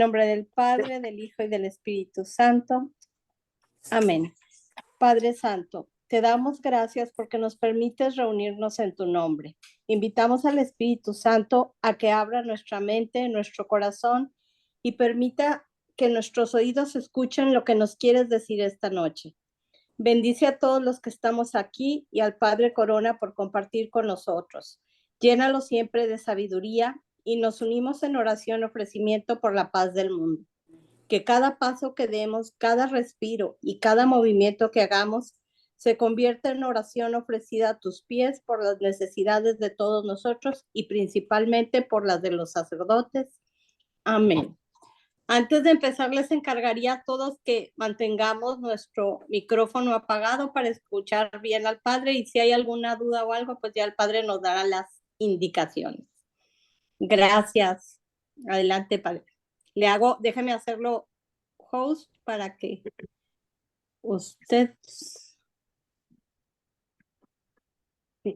En nombre del Padre, del Hijo y del Espíritu Santo. Amén. Padre Santo, te damos gracias porque nos permites reunirnos en tu nombre. Invitamos al Espíritu Santo a que abra nuestra mente, nuestro corazón y permita que nuestros oídos escuchen lo que nos quieres decir esta noche. Bendice a todos los que estamos aquí y al Padre Corona por compartir con nosotros. Llénalo siempre de sabiduría y nos unimos en oración ofrecimiento por la paz del mundo. Que cada paso que demos, cada respiro y cada movimiento que hagamos se convierta en oración ofrecida a tus pies por las necesidades de todos nosotros y principalmente por las de los sacerdotes. Amén. Antes de empezar, les encargaría a todos que mantengamos nuestro micrófono apagado para escuchar bien al Padre y si hay alguna duda o algo, pues ya el Padre nos dará las indicaciones. Gracias. Adelante, Padre. Déjeme hacerlo host para que usted...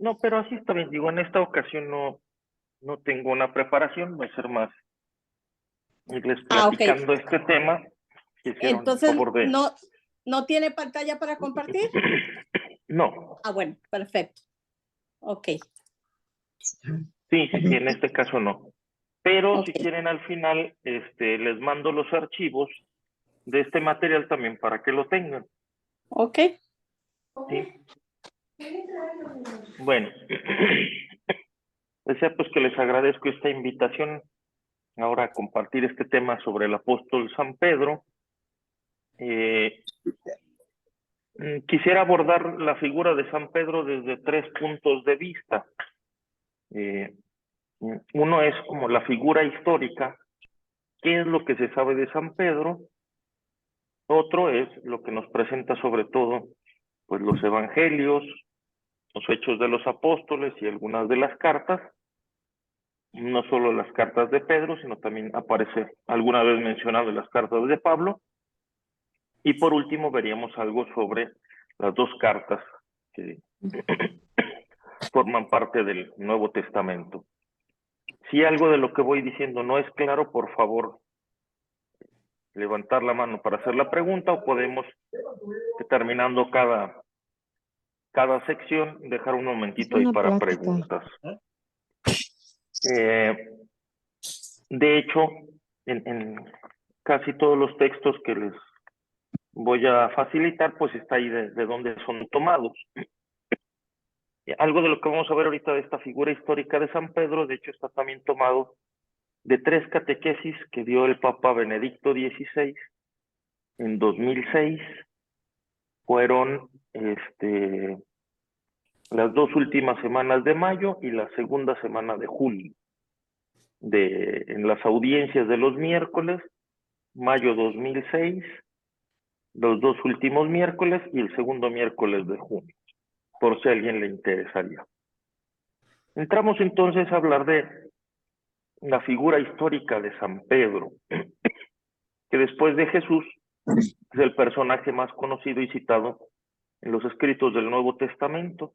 No, pero así está bien. Digo, en esta ocasión no tengo una preparación, va a ser más irles platicando ok. este tema. Entonces, ¿no tiene pantalla para compartir? No. Bueno, perfecto. Ok. Sí, en este caso no. Pero Okay. si quieren al final, les mando los archivos de este material también para que lo tengan. Ok. Sí. Bueno, desea pues que les agradezco esta invitación ahora a compartir este tema sobre el apóstol San Pedro. Quisiera abordar la figura de San Pedro desde 3 puntos de vista. Uno es como la figura histórica, qué es lo que se sabe de San Pedro. Otro es lo que nos presenta sobre todo pues los evangelios, los hechos de los apóstoles y algunas de las cartas. No solo las cartas de Pedro, sino también aparece alguna vez mencionado en las cartas de Pablo. Y por último veríamos algo sobre las 2 cartas que forman parte del Nuevo Testamento. Si algo de lo que voy diciendo no es claro, por favor, levantar la mano para hacer la pregunta o podemos, terminando cada sección, dejar un momentito ahí para preguntas. De hecho, en casi todos los textos que les voy a facilitar, pues está ahí de dónde son tomados. Algo de lo que vamos a ver ahorita de esta figura histórica de San Pedro, de hecho está también tomado de 3 catequesis que dio el Papa Benedicto XVI en 2006. Fueron las 2 últimas semanas de mayo y la segunda semana de julio. En las audiencias de los miércoles, mayo 2006, los 2 últimos miércoles y el segundo miércoles de junio, por si a alguien le interesaría. Entramos entonces a hablar de la figura histórica de San Pedro, que después de Jesús es el personaje más conocido y citado en los escritos del Nuevo Testamento.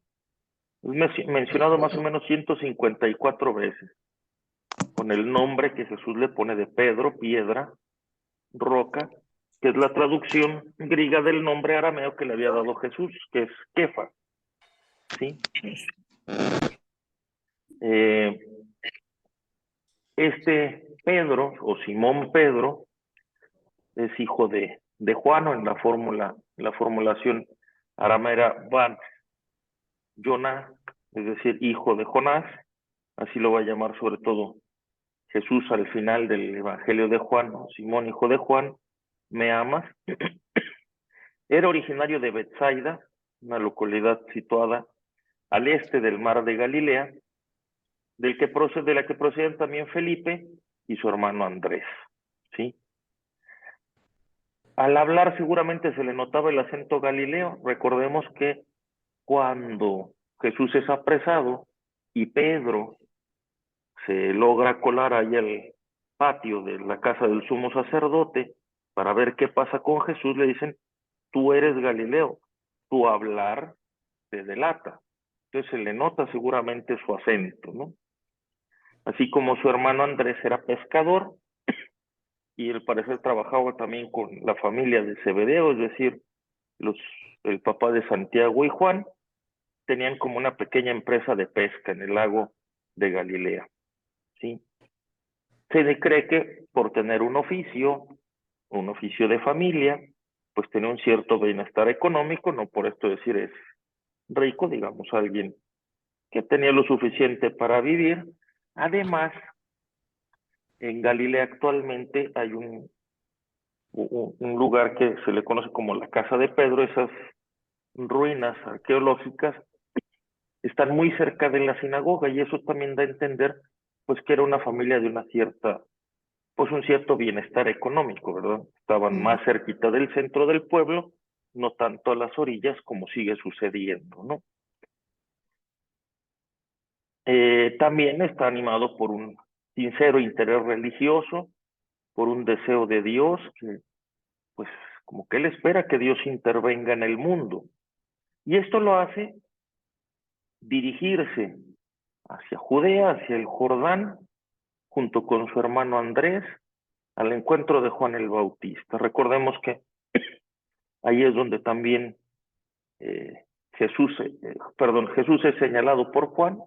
Es mencionado más o menos 154 veces, con el nombre que Jesús le pone de Pedro, piedra, roca, que es la traducción griega del nombre arameo que le había dado Jesús, que es Kefa. ¿Sí? Pedro, o Simón Pedro, es hijo de Juan, o en la formulación aramea era Ban Jonás, es decir, hijo de Jonás, así lo va a llamar sobre todo Jesús al final del Evangelio de Juan, ¿no? Simón, hijo de Juan, ¿me amas? Era originario de Betsaida, una localidad situada al este del mar de Galilea, de la que proceden también Felipe y su hermano Andrés, ¿sí? Al hablar seguramente se le notaba el acento galileo. Recordemos que cuando Jesús es apresado y Pedro se logra colar ahí al patio de la casa del sumo sacerdote para ver qué pasa con Jesús, le dicen, tú eres Galileo, tu hablar te delata. Entonces se le nota seguramente su acento, ¿no? Así como su hermano Andrés era pescador y al parecer trabajaba también con la familia de Zebedeo, es decir, el papá de Santiago y Juan, tenían como una pequeña empresa de pesca en el lago de Galilea, ¿sí? Se cree que por tener un oficio de familia, pues tenía un cierto bienestar económico, no por esto decir es rico, digamos, alguien que tenía lo suficiente para vivir. Además, en Galilea actualmente hay un lugar que se le conoce como la Casa de Pedro. Esas ruinas arqueológicas están muy cerca de la sinagoga, y eso también da a entender pues que era una familia de una cierta, pues un cierto bienestar económico, ¿verdad? Estaban más cerquita del centro del pueblo, no tanto a las orillas como sigue sucediendo, ¿no? También está animado por un sincero interés religioso, por un deseo de Dios, que pues como que él espera que Dios intervenga en el mundo. Y esto lo hace dirigirse hacia Judea, hacia el Jordán, junto con su hermano Andrés, al encuentro de Juan el Bautista. Recordemos que ahí es donde también Jesús es señalado por Juan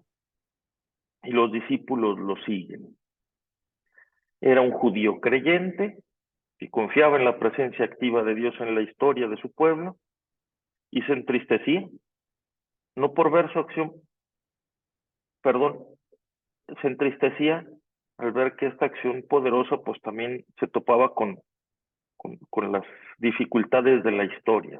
y los discípulos lo siguen. Era un judío creyente y confiaba en la presencia activa de Dios en la historia de su pueblo, y se entristecía, no por ver su acción, se entristecía al ver que esta acción poderosa pues también se topaba con las dificultades de la historia.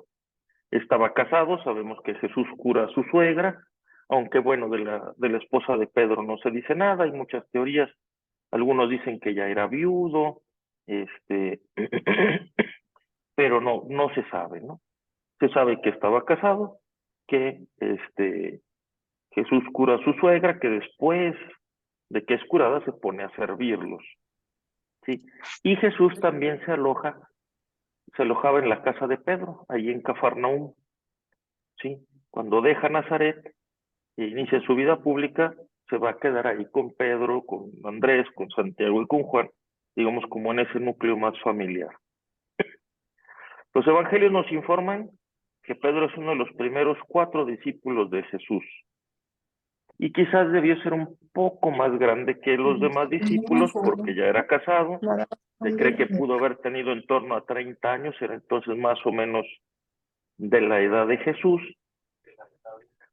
Estaba casado, sabemos que Jesús cura a su suegra, aunque bueno, de la esposa de Pedro no se dice nada, hay muchas teorías, algunos dicen que ya era viudo, pero no se sabe, ¿no? Se sabe que estaba casado, que Jesús cura a su suegra, que después de que es curada se pone a servirlos, ¿sí? Y Jesús también se alojaba en la casa de Pedro, allí en Cafarnaúm, ¿sí? Cuando deja Nazaret e inicia su vida pública, se va a quedar ahí con Pedro, con Andrés, con Santiago y con Juan, digamos como en ese núcleo más familiar. Los evangelios nos informan que Pedro es uno de los primeros 4 discípulos de Jesús, y quizás debió ser un poco más grande que los demás discípulos porque ya era casado. Se cree que pudo haber tenido en torno a 30 años, era entonces más o menos de la edad de Jesús,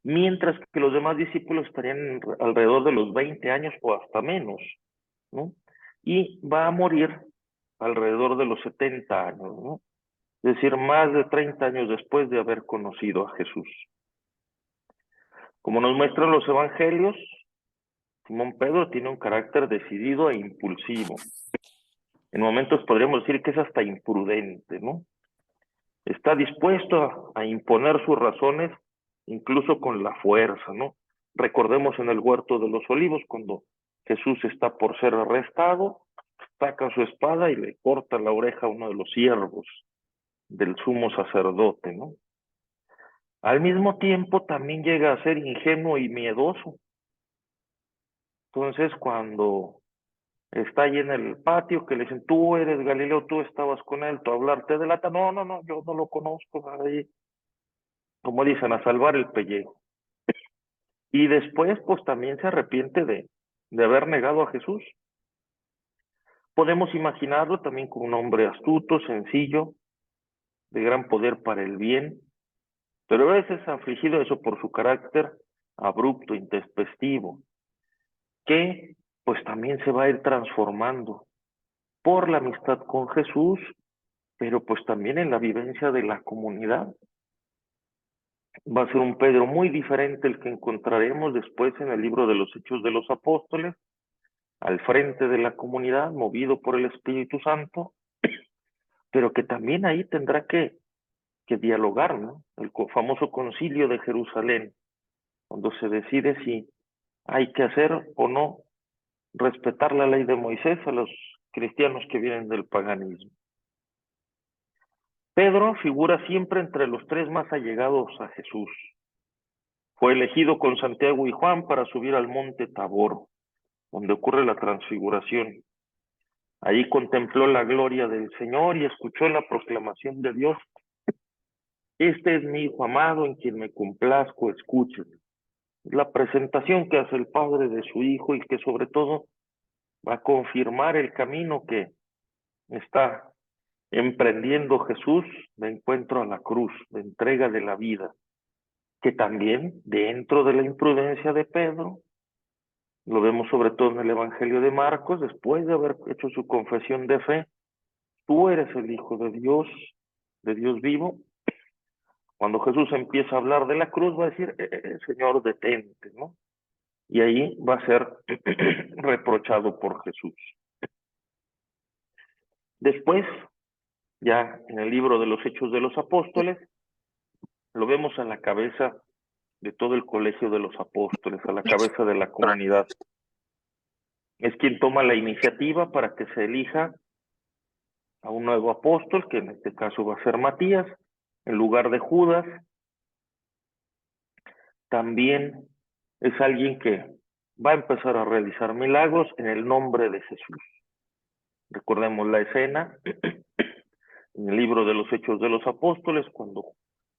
mientras que los demás discípulos estarían alrededor de los 20 años o hasta menos, ¿no? Y va a morir alrededor de los 70 años, ¿no? Es decir, más de 30 años después de haber conocido a Jesús. Como nos muestran los evangelios, Simón Pedro tiene un carácter decidido e impulsivo. En momentos podríamos decir que es hasta imprudente, ¿no? Está dispuesto a imponer sus razones, incluso con la fuerza, ¿no? Recordemos en el huerto de los olivos, cuando Jesús está por ser arrestado, saca su espada y le corta la oreja a uno de los siervos del sumo sacerdote, ¿no? Al mismo tiempo también llega a ser ingenuo y miedoso. Entonces, cuando está ahí en el patio, que le dicen, tú eres Galileo, tú estabas con él, tú hablarte de lata, no, yo no lo conozco, ahí, como dicen, a salvar el pellejo. Y después, pues también se arrepiente de haber negado a Jesús. Podemos imaginarlo también como un hombre astuto, sencillo, de gran poder para el bien, pero a veces afligido eso por su carácter abrupto, intempestivo, que pues también se va a ir transformando por la amistad con Jesús, pero pues también en la vivencia de la comunidad. Va a ser un Pedro muy diferente el que encontraremos después en el libro de los Hechos de los Apóstoles, al frente de la comunidad, movido por el Espíritu Santo, pero que también ahí tendrá que dialogar, ¿no? El famoso concilio de Jerusalén, cuando se decide si hay que hacer o no respetar la ley de Moisés a los cristianos que vienen del paganismo. Pedro figura siempre entre los 3 más allegados a Jesús. Fue elegido con Santiago y Juan para subir al monte Tabor, donde ocurre la transfiguración. Ahí contempló la gloria del Señor y escuchó la proclamación de Dios. Este es mi Hijo amado en quien me complazco, escúchenlo. Es la presentación que hace el Padre de su Hijo y que sobre todo va a confirmar el camino que está emprendiendo Jesús de encuentro a la cruz, de entrega de la vida, que también dentro de la imprudencia de Pedro, lo vemos sobre todo en el Evangelio de Marcos, después de haber hecho su confesión de fe, tú eres el Hijo de Dios vivo. Cuando Jesús empieza a hablar de la cruz, va a decir, Señor, detente, ¿no? Y ahí va a ser reprochado por Jesús. Después, ya en el libro de los Hechos de los Apóstoles, lo vemos a la cabeza de todo el colegio de los apóstoles, a la cabeza de la comunidad. Es quien toma la iniciativa para que se elija a un nuevo apóstol, que en este caso va a ser Matías, en lugar de Judas. También es alguien que va a empezar a realizar milagros en el nombre de Jesús. Recordemos la escena en el libro de los Hechos de los Apóstoles, cuando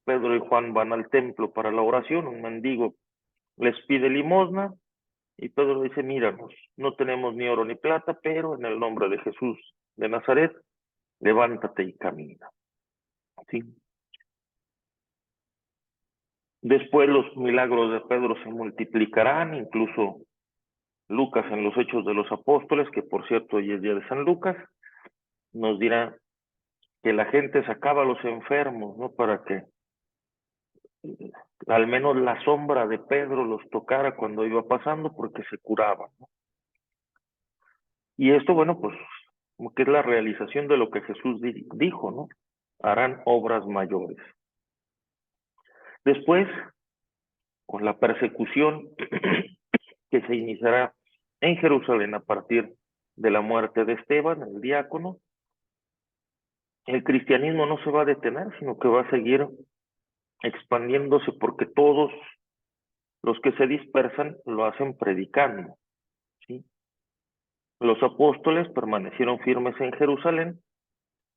Pedro y Juan van al templo para la oración, un mendigo les pide limosna, y Pedro dice, míranos, no tenemos ni oro ni plata, pero en el nombre de Jesús de Nazaret, levántate y camina. ¿Sí? Después los milagros de Pedro se multiplicarán, incluso Lucas en los Hechos de los Apóstoles, que por cierto hoy es día de San Lucas, nos dirá que la gente sacaba a los enfermos, ¿no? Para que al menos la sombra de Pedro los tocara cuando iba pasando, porque se curaban, ¿no? Y esto, bueno, pues, como que es la realización de lo que Jesús dijo, ¿no? Harán obras mayores. Después, con la persecución que se iniciará en Jerusalén a partir de la muerte de Esteban, el diácono, el cristianismo no se va a detener, sino que va a seguir expandiéndose porque todos los que se dispersan lo hacen predicando, ¿sí? Los apóstoles permanecieron firmes en Jerusalén,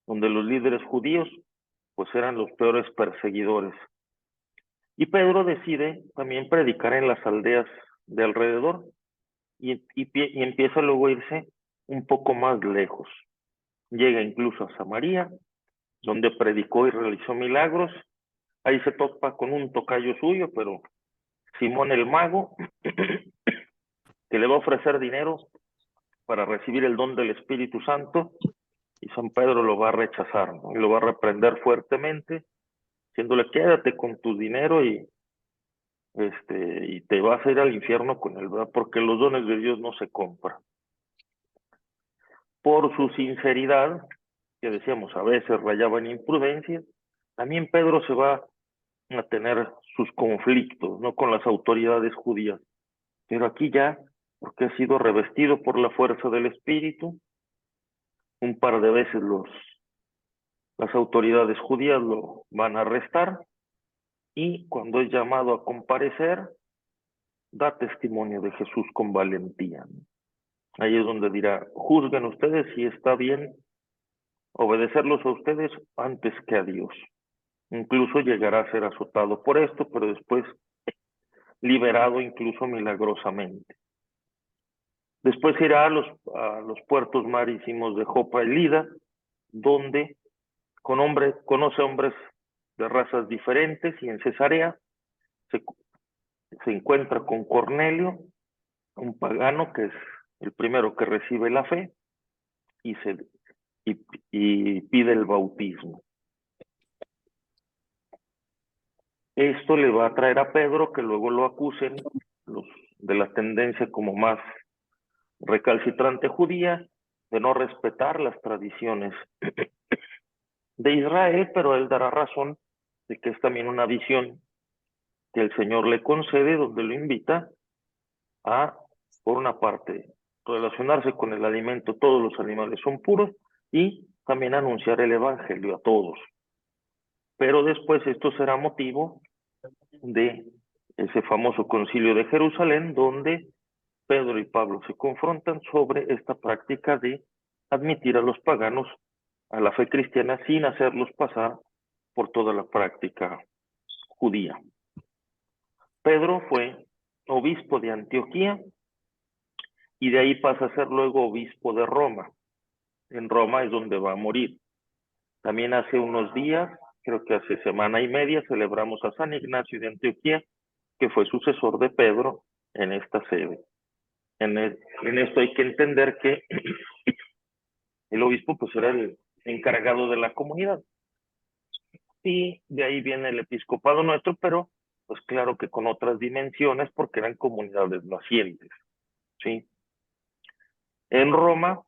donde los líderes judíos pues eran los peores perseguidores. Y Pedro decide también predicar en las aldeas de alrededor y empieza luego a irse un poco más lejos. Llega incluso a Samaria, donde predicó y realizó milagros. Ahí se topa con un tocayo suyo, pero Simón el mago, que le va a ofrecer dinero para recibir el don del Espíritu Santo, y San Pedro lo va a rechazar, ¿no? Y lo va a reprender fuertemente, diciéndole, quédate con tu dinero y te vas a ir al infierno con él, ¿verdad? Porque los dones de Dios no se compran. Por su sinceridad, que decíamos a veces rayaba en imprudencia, también Pedro se va a tener sus conflictos, ¿no? Con las autoridades judías. Pero aquí ya, porque ha sido revestido por la fuerza del Espíritu, un par de veces las autoridades judías lo van a arrestar, y cuando es llamado a comparecer, da testimonio de Jesús con valentía, ¿no? Ahí es donde dirá, juzguen ustedes si está bien obedecerlos a ustedes antes que a Dios. Incluso llegará a ser azotado por esto, pero después liberado incluso milagrosamente. Después irá a los puertos marítimos de Jopa y Lida, donde conoce hombres de razas diferentes, y en Cesarea se encuentra con Cornelio, un pagano que es el primero que recibe la fe y pide el bautismo. Esto le va a traer a Pedro que luego lo acusen los de la tendencia como más recalcitrante judía, de no respetar las tradiciones de Israel, pero él dará razón de que es también una visión que el Señor le concede, donde lo invita a, por una parte, relacionarse con el alimento, todos los animales son puros, y también anunciar el Evangelio a todos. Pero después esto será motivo de ese famoso concilio de Jerusalén, donde Pedro y Pablo se confrontan sobre esta práctica de admitir a los paganos a la fe cristiana sin hacerlos pasar por toda la práctica judía. Pedro fue obispo de Antioquía y de ahí pasa a ser luego obispo de Roma. En Roma es donde va a morir. También hace unos días, creo que hace semana y media, celebramos a San Ignacio de Antioquía, que fue sucesor de Pedro en esta sede. En esto hay que entender que el obispo pues era el encargado de la comunidad. Y de ahí viene el episcopado nuestro, pero pues claro que con otras dimensiones porque eran comunidades nacientes, ¿sí? En Roma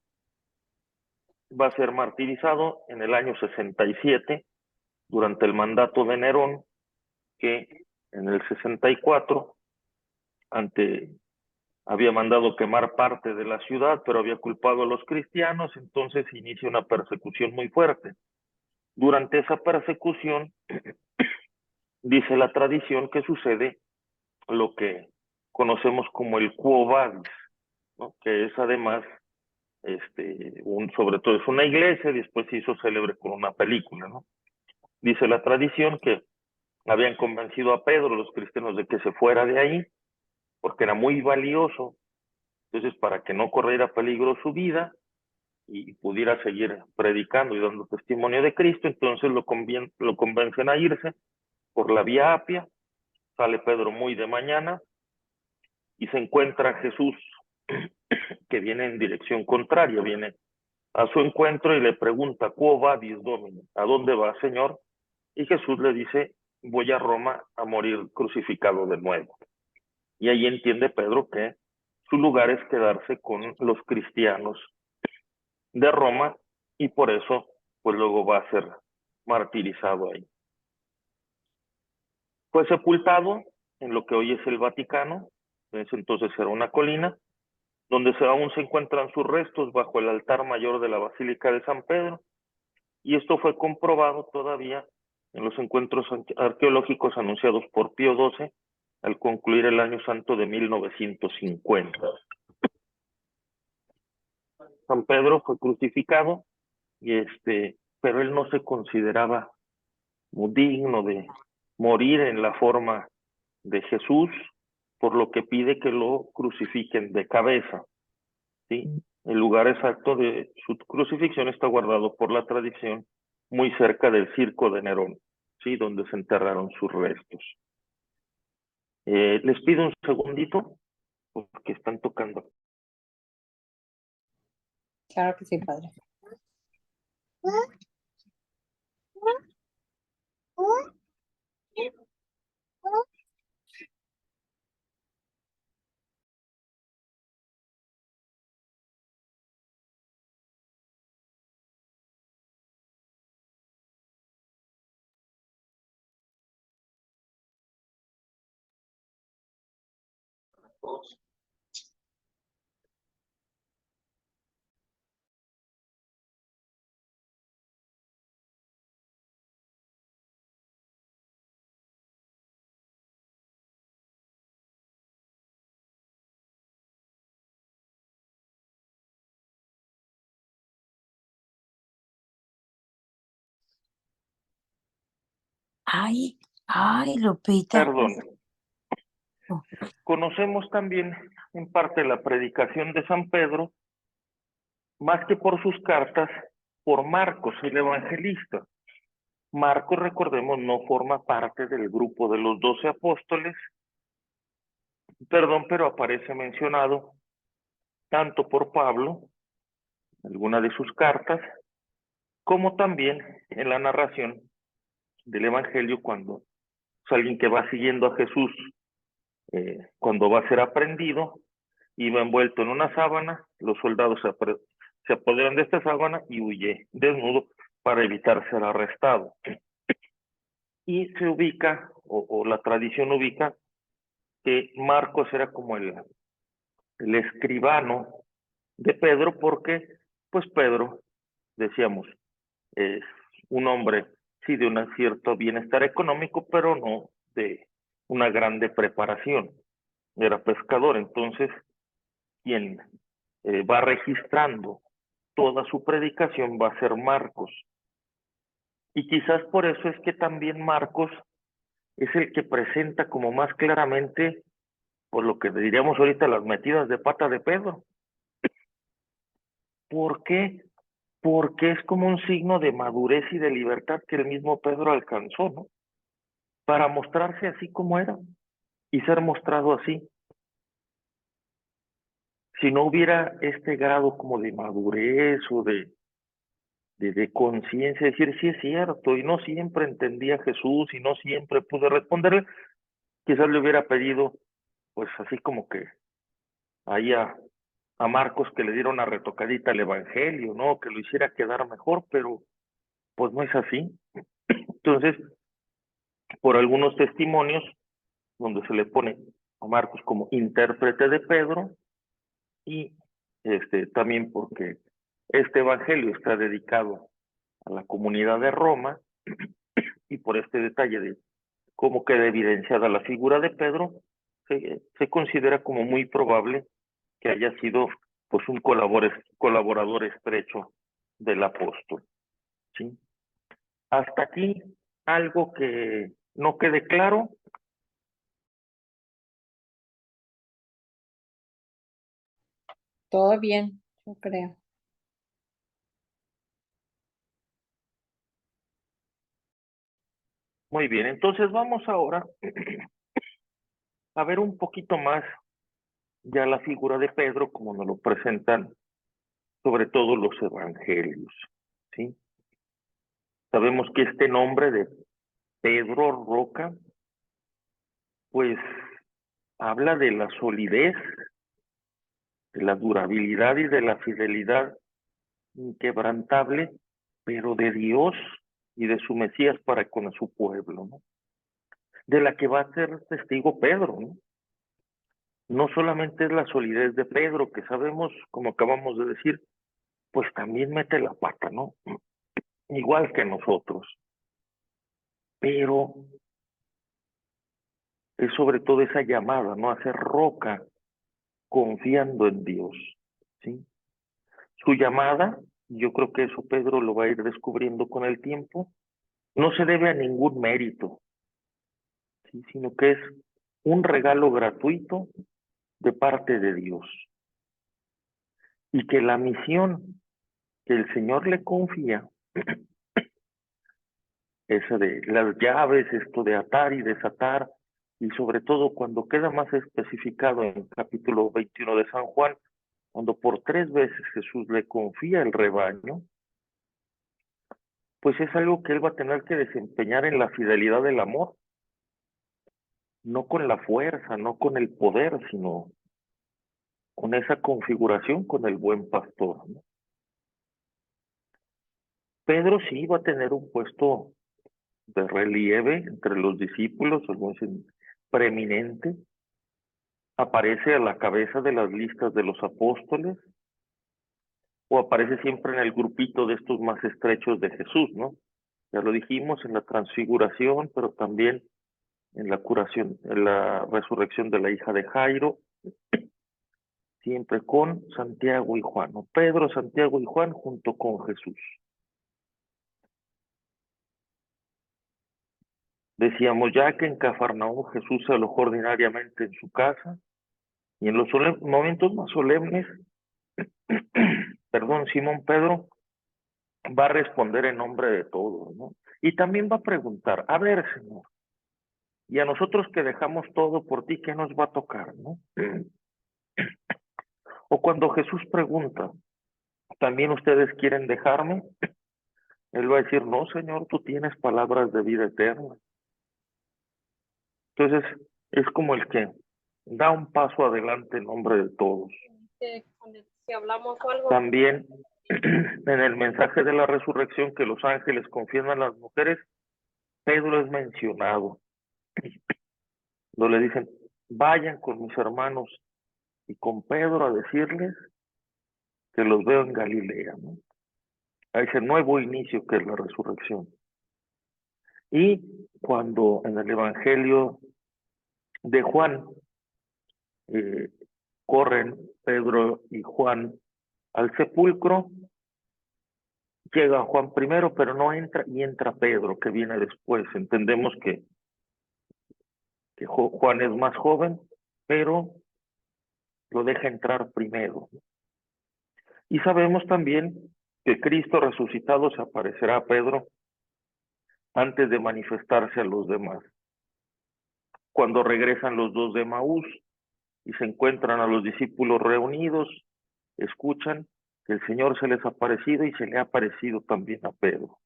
va a ser martirizado en el año 67 durante el mandato de Nerón, que en el 64 había mandado quemar parte de la ciudad, pero había culpado a los cristianos, entonces inicia una persecución muy fuerte. Durante esa persecución, dice la tradición que sucede lo que conocemos como el Quo Vadis, ¿no? Que es además, sobre todo es una iglesia, y después se hizo célebre con una película, ¿no? Dice la tradición que habían convencido a Pedro, los cristianos, de que se fuera de ahí, porque era muy valioso. Entonces, para que no corriera peligro su vida y pudiera seguir predicando y dando testimonio de Cristo, entonces lo convencen a irse por la vía Apia. Sale Pedro muy de mañana y se encuentra a Jesús, que viene en dirección contraria, viene a su encuentro y le pregunta, ¿Quo vadis, Domine? ¿A dónde va, Señor? Y Jesús le dice, voy a Roma a morir crucificado de nuevo. Y ahí entiende Pedro que su lugar es quedarse con los cristianos de Roma y por eso pues luego va a ser martirizado ahí. Fue sepultado en lo que hoy es el Vaticano, en ese entonces era una colina, donde aún se encuentran sus restos bajo el altar mayor de la Basílica de San Pedro, y esto fue comprobado todavía en los encuentros arqueológicos anunciados por Pío XII al concluir el año santo de 1950. San Pedro fue crucificado, pero él no se consideraba muy digno de morir en la forma de Jesús, por lo que pide que lo crucifiquen de cabeza, ¿sí? El lugar exacto de su crucifixión está guardado por la tradición muy cerca del Circo de Nerón, ¿sí? Donde se enterraron sus restos. Les pido un segundito porque están tocando. Claro que sí, padre. Ay, Lupita. Perdón. Conocemos también en parte la predicación de San Pedro, más que por sus cartas, por Marcos, el evangelista. Marcos, recordemos, no forma parte del grupo de los 12 apóstoles, pero aparece mencionado tanto por Pablo, en alguna de sus cartas, como también en la narración del evangelio cuando es alguien que va siguiendo a Jesús, cuando va a ser aprendido, y va envuelto en una sábana, los soldados se apoderan de esta sábana y huye desnudo para evitar ser arrestado. Y se ubica, o la tradición ubica, que Marcos era como el escribano de Pedro, porque pues Pedro, decíamos, es un hombre, sí, de un cierto bienestar económico, pero no de una grande preparación. Era pescador, entonces quien va registrando toda su predicación va a ser Marcos. Y quizás por eso es que también Marcos es el que presenta como más claramente, por lo que diríamos ahorita, las metidas de pata de Pedro. ¿Por qué? Porque es como un signo de madurez y de libertad que el mismo Pedro alcanzó, ¿no? Para mostrarse así como era y ser mostrado así. Si no hubiera este grado como de madurez o de conciencia, decir, sí es cierto, y no siempre entendía a Jesús y no siempre pude responderle, quizás le hubiera pedido, pues así como que ahí a Marcos que le diera una retocadita al Evangelio, ¿no? Que lo hiciera quedar mejor, pero pues no es así. Entonces, por algunos testimonios, donde se le pone a Marcos como intérprete de Pedro, y también porque este Evangelio está dedicado a la comunidad de Roma, y por este detalle de cómo queda evidenciada la figura de Pedro, se considera como muy probable que haya sido pues un colaborador estrecho del apóstol, ¿sí? Hasta aquí, algo que no quede claro. Todo bien, yo creo. Muy bien, entonces vamos ahora a ver un poquito más ya la figura de Pedro como nos lo presentan sobre todo los evangelios, ¿sí? Sabemos que este nombre de Pedro Roca, pues habla de la solidez, de la durabilidad y de la fidelidad inquebrantable, pero de Dios y de su Mesías para con su pueblo, ¿no? De la que va a ser testigo Pedro, ¿no? No solamente es la solidez de Pedro, que sabemos, como acabamos de decir, pues también mete la pata, ¿no? Igual que nosotros. Pero es sobre todo esa llamada, ¿no? A ser roca confiando en Dios, ¿sí? Su llamada, yo creo que eso Pedro lo va a ir descubriendo con el tiempo, no se debe a ningún mérito, ¿sí? Sino que es un regalo gratuito de parte de Dios. Y que la misión que el Señor le confía, esa de las llaves, esto de atar y desatar, y sobre todo cuando queda más especificado en el capítulo 21 de San Juan, cuando por 3 veces Jesús le confía el rebaño, pues es algo que él va a tener que desempeñar en la fidelidad del amor, no con la fuerza, no con el poder, sino con esa configuración con el buen pastor, ¿no? Pedro sí va a tener un puesto de relieve entre los discípulos, algunos dicen preeminente, aparece a la cabeza de las listas de los apóstoles, o aparece siempre en el grupito de estos más estrechos de Jesús, ¿no? Ya lo dijimos en la transfiguración, pero también en la curación, en la resurrección de la hija de Jairo, siempre con Santiago y Juan, ¿no? Pedro, Santiago y Juan junto con Jesús. Decíamos ya que en Cafarnaúm Jesús se alojó ordinariamente en su casa, y en los momentos más solemnes, perdón, Simón Pedro va a responder en nombre de todos, ¿no? Y también va a preguntar, a ver, Señor, y a nosotros que dejamos todo por ti, ¿qué nos va a tocar, no? O cuando Jesús pregunta, ¿también ustedes quieren dejarme? Él va a decir, no, Señor, tú tienes palabras de vida eterna. Entonces, es como el que da un paso adelante en nombre de todos. Si hablamos algo. También en el mensaje de la resurrección que los ángeles confían a las mujeres, Pedro es mencionado. Donde le dicen, vayan con mis hermanos y con Pedro a decirles que los veo en Galilea, ¿no? A ese nuevo inicio que es la resurrección. Y cuando en el Evangelio de Juan corren Pedro y Juan al sepulcro, llega Juan primero, pero no entra, y entra Pedro, que viene después. Entendemos que Juan es más joven, pero lo deja entrar primero. Y sabemos también que Cristo resucitado se aparecerá a Pedro antes de manifestarse a los demás. Cuando regresan los dos de Emaús y se encuentran a los discípulos reunidos, escuchan que el Señor se les ha aparecido y se le ha aparecido también a Pedro.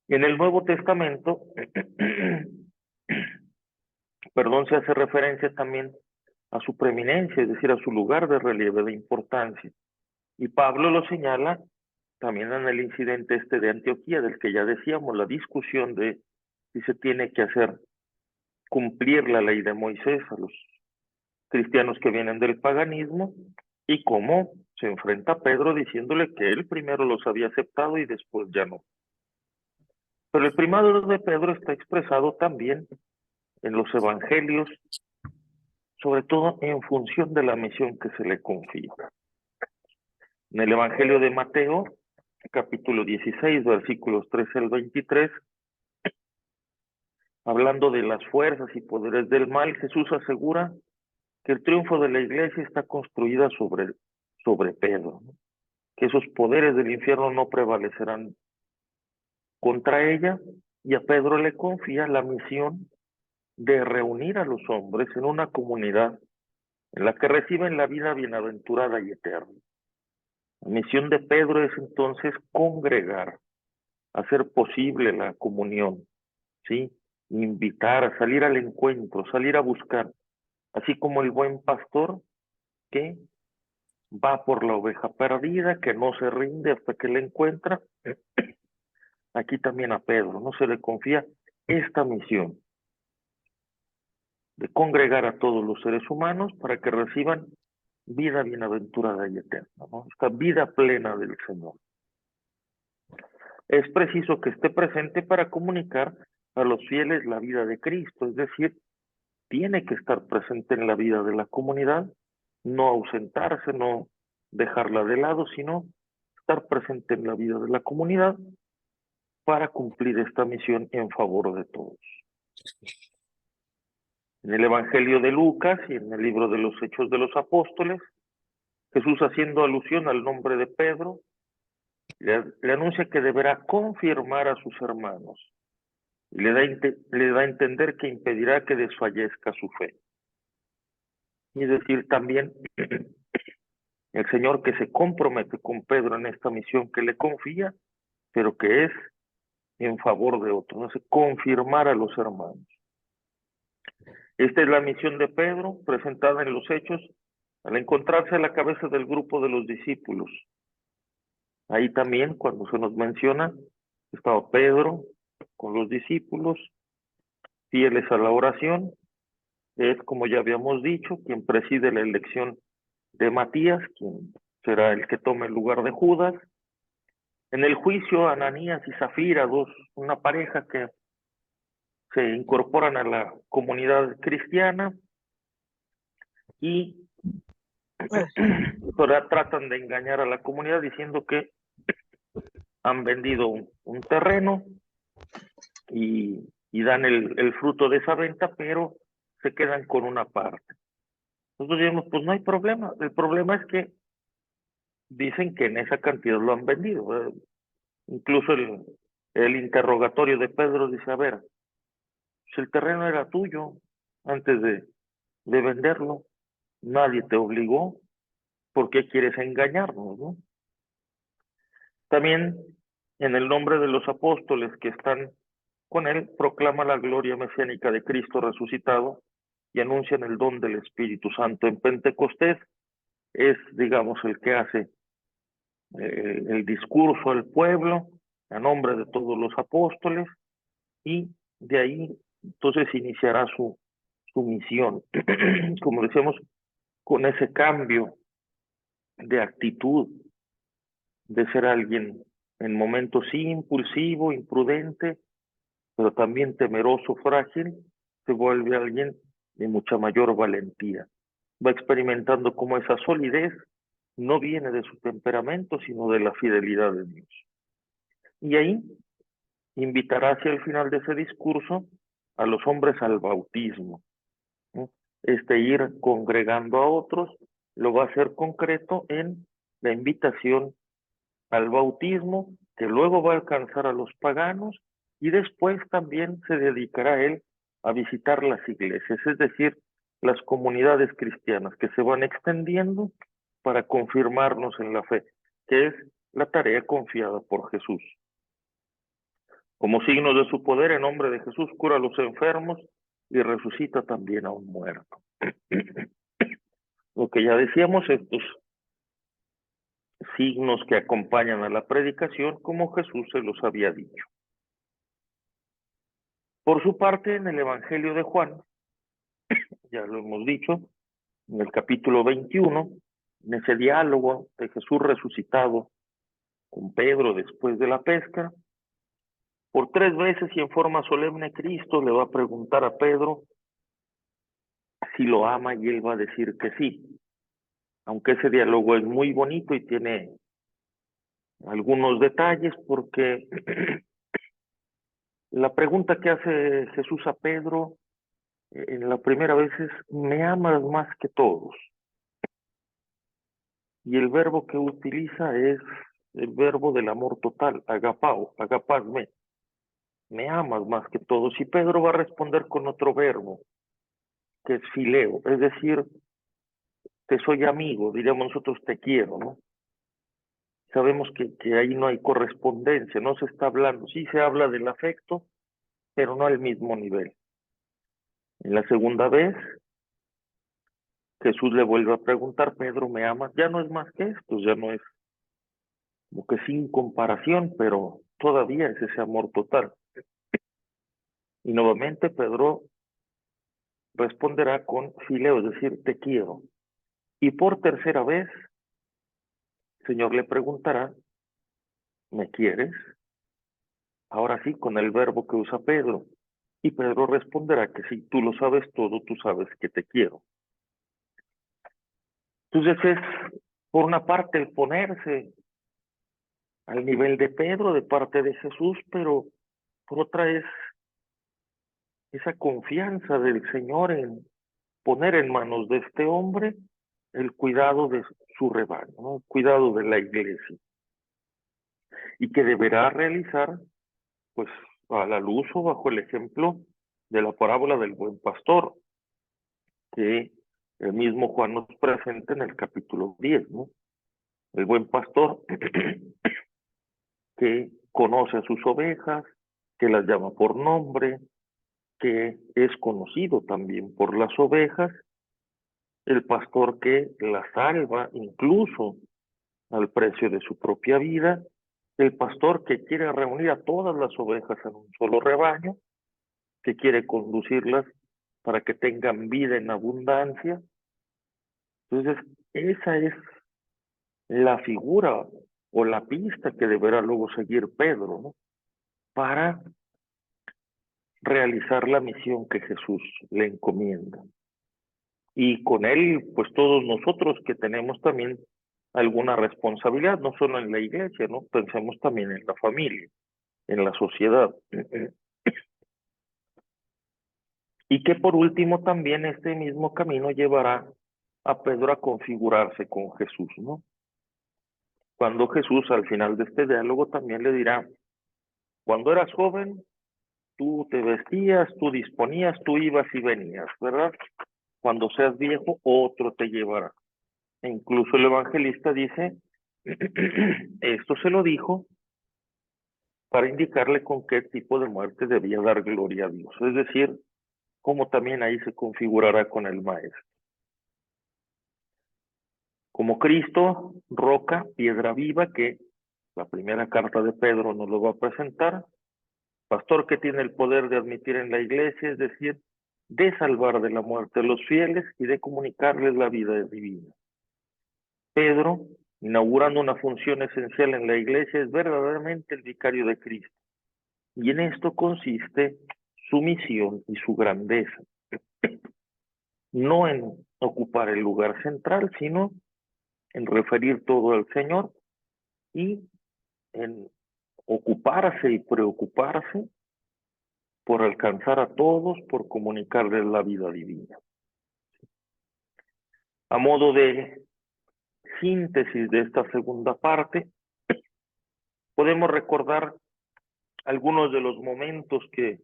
En el Nuevo Testamento, perdón, se hace referencia también a su preeminencia, es decir, a su lugar de relieve, de importancia. Y Pablo lo señala también en el incidente este de Antioquía, del que ya decíamos, la discusión de si se tiene que hacer cumplir la ley de Moisés a los cristianos que vienen del paganismo, y cómo se enfrenta a Pedro diciéndole que él primero los había aceptado y después ya no. Pero el primado de Pedro está expresado también en los evangelios, sobre todo en función de la misión que se le confía. En el Evangelio de Mateo, capítulo 16, versículos 13 al 23, hablando de las fuerzas y poderes del mal, Jesús asegura que el triunfo de la iglesia está construida sobre Pedro, ¿no? Que esos poderes del infierno no prevalecerán contra ella, y a Pedro le confía la misión de reunir a los hombres en una comunidad en la que reciben la vida bienaventurada y eterna. La misión de Pedro es entonces congregar, hacer posible la comunión, ¿sí? Invitar a salir al encuentro, salir a buscar, así como el buen pastor que va por la oveja perdida, que no se rinde hasta que la encuentra. Aquí también a Pedro no se le confía esta misión de congregar a todos los seres humanos para que reciban vida bienaventurada y eterna, ¿no? Esta vida plena del Señor. Es preciso que esté presente para comunicar a los fieles la vida de Cristo, es decir, tiene que estar presente en la vida de la comunidad, no ausentarse, no dejarla de lado, sino estar presente en la vida de la comunidad para cumplir esta misión en favor de todos. En el Evangelio de Lucas y en el libro de los Hechos de los Apóstoles, Jesús, haciendo alusión al nombre de Pedro, le anuncia que deberá confirmar a sus hermanos y le da a entender que impedirá que desfallezca su fe. Y es decir, también el Señor que se compromete con Pedro en esta misión que le confía, pero que es en favor de otros, no sé, confirmar a los hermanos. Esta es la misión de Pedro, presentada en los Hechos, al encontrarse a la cabeza del grupo de los discípulos. Ahí también, cuando se nos menciona, estaba Pedro con los discípulos, fieles a la oración. Es, como ya habíamos dicho, quien preside la elección de Matías, quien será el que tome el lugar de Judas. En el juicio, Ananías y Zafira, una pareja que se incorporan a la comunidad cristiana y ahora tratan de engañar a la comunidad diciendo que han vendido un terreno y dan el fruto de esa venta, pero se quedan con una parte. Nosotros decimos, pues no hay problema. El problema es que dicen que en esa cantidad lo han vendido, ¿verdad? Incluso el interrogatorio de Pedro dice, a ver, si el terreno era tuyo antes de venderlo, nadie te obligó, ¿por qué quieres engañarnos, no? También en el nombre de los apóstoles que están con él, proclama la gloria mesiánica de Cristo resucitado y anuncian el don del Espíritu Santo. En Pentecostés es, digamos, el que hace el discurso al pueblo a nombre de todos los apóstoles, y de ahí entonces iniciará su misión. Como decíamos, con ese cambio de actitud, de ser alguien en momentos sí impulsivo, imprudente, pero también temeroso, frágil, se vuelve alguien de mucha mayor valentía. Va experimentando como esa solidez no viene de su temperamento, sino de la fidelidad de Dios. Y ahí invitará hacia el final de ese discurso a los hombres al bautismo, ¿no? Ir congregando a otros, lo va a hacer concreto en la invitación al bautismo, que luego va a alcanzar a los paganos, y después también se dedicará él a visitar las iglesias, es decir, las comunidades cristianas que se van extendiendo para confirmarnos en la fe, que es la tarea confiada por Jesús. Como signo de su poder, en nombre de Jesús, cura a los enfermos y resucita también a un muerto. Lo que ya decíamos, estos signos que acompañan a la predicación, como Jesús se los había dicho. Por su parte, en el Evangelio de Juan, ya lo hemos dicho, en el capítulo 21, en ese diálogo de Jesús resucitado con Pedro después de la pesca, por 3 veces y en forma solemne Cristo le va a preguntar a Pedro si lo ama y él va a decir que sí. Aunque ese diálogo es muy bonito y tiene algunos detalles, porque la pregunta que hace Jesús a Pedro en la primera vez es: ¿me amas más que todos? Y el verbo que utiliza es el verbo del amor total, agapao, agapasme, me amas más que todos. Y Pedro va a responder con otro verbo, que es fileo, es decir, te soy amigo, diríamos nosotros te quiero, ¿no? Sabemos que ahí no hay correspondencia, no se está hablando, sí se habla del afecto, pero no al mismo nivel. En la segunda vez, Jesús le vuelve a preguntar: Pedro, ¿me amas? Ya no es más que esto, ya no es como que sin comparación, pero todavía es ese amor total. Y nuevamente Pedro responderá con fileo, es decir, te quiero. Y por tercera vez, el Señor le preguntará: ¿me quieres? Ahora sí, con el verbo que usa Pedro. Y Pedro responderá que sí, tú lo sabes todo, tú sabes que te quiero. Entonces es, por una parte, el ponerse al nivel de Pedro de parte de Jesús, pero por otra es esa confianza del Señor en poner en manos de este hombre el cuidado de su rebaño, ¿no? El cuidado de la iglesia, y que deberá realizar, pues, a la luz o bajo el ejemplo de la parábola del buen pastor, que el mismo Juan nos presenta en el capítulo 10, ¿no? El buen pastor que conoce a sus ovejas, que las llama por nombre, que es conocido también por las ovejas, el pastor que las salva incluso al precio de su propia vida, el pastor que quiere reunir a todas las ovejas en un solo rebaño, que quiere conducirlas para que tengan vida en abundancia. Entonces, esa es la figura o la pista que deberá luego seguir Pedro, ¿no? Para realizar la misión que Jesús le encomienda. Y con él, pues todos nosotros que tenemos también alguna responsabilidad, no solo en la iglesia, ¿no? Pensemos también en la familia, en la sociedad. Y que por último también este mismo camino llevará a Pedro a configurarse con Jesús, ¿no? Cuando Jesús al final de este diálogo también le dirá: cuando eras joven, tú te vestías, tú disponías, tú ibas y venías, ¿verdad? Cuando seas viejo, otro te llevará. E incluso el evangelista dice, esto se lo dijo para indicarle con qué tipo de muerte debía dar gloria a Dios. Es decir, cómo también ahí se configurará con el maestro. Como Cristo, roca, piedra viva, que la primera carta de Pedro nos lo va a presentar, pastor que tiene el poder de admitir en la iglesia, es decir, de salvar de la muerte a los fieles y de comunicarles la vida divina. Pedro, inaugurando una función esencial en la iglesia, es verdaderamente el vicario de Cristo. Y en esto consiste su misión y su grandeza. No en ocupar el lugar central, sino en referir todo al Señor y en ocuparse y preocuparse por alcanzar a todos, por comunicarles la vida divina. A modo de síntesis de esta segunda parte, podemos recordar algunos de los momentos que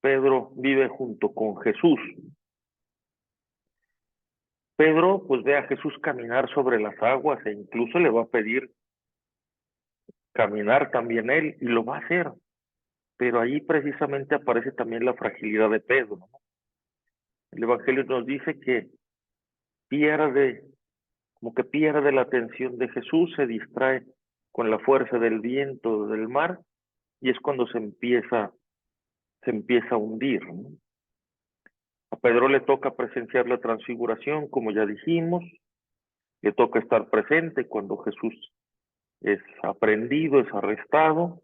Pedro vive junto con Jesús. Pedro pues ve a Jesús caminar sobre las aguas e incluso le va a pedir caminar también él y lo va a hacer. Pero ahí precisamente aparece también la fragilidad de Pedro, ¿no? El Evangelio nos dice que como que pierde la atención de Jesús, se distrae con la fuerza del viento, del mar, y es cuando se empieza a hundir, ¿no? A Pedro le toca presenciar la transfiguración, como ya dijimos, le toca estar presente cuando Jesús es aprendido, es arrestado,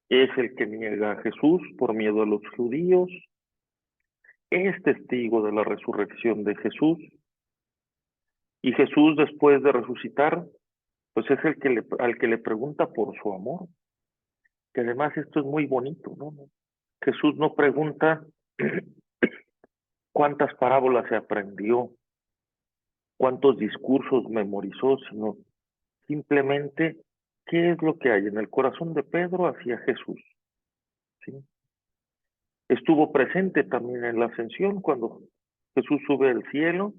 es el que niega a Jesús por miedo a los judíos, es testigo de la resurrección de Jesús, y Jesús después de resucitar, pues es al que le pregunta por su amor, que además esto es muy bonito, ¿no? Jesús no pregunta cuántas parábolas se aprendió, cuántos discursos memorizó, sino simplemente qué es lo que hay en el corazón de Pedro hacia Jesús, ¿sí? Estuvo presente también en la ascensión cuando Jesús sube al cielo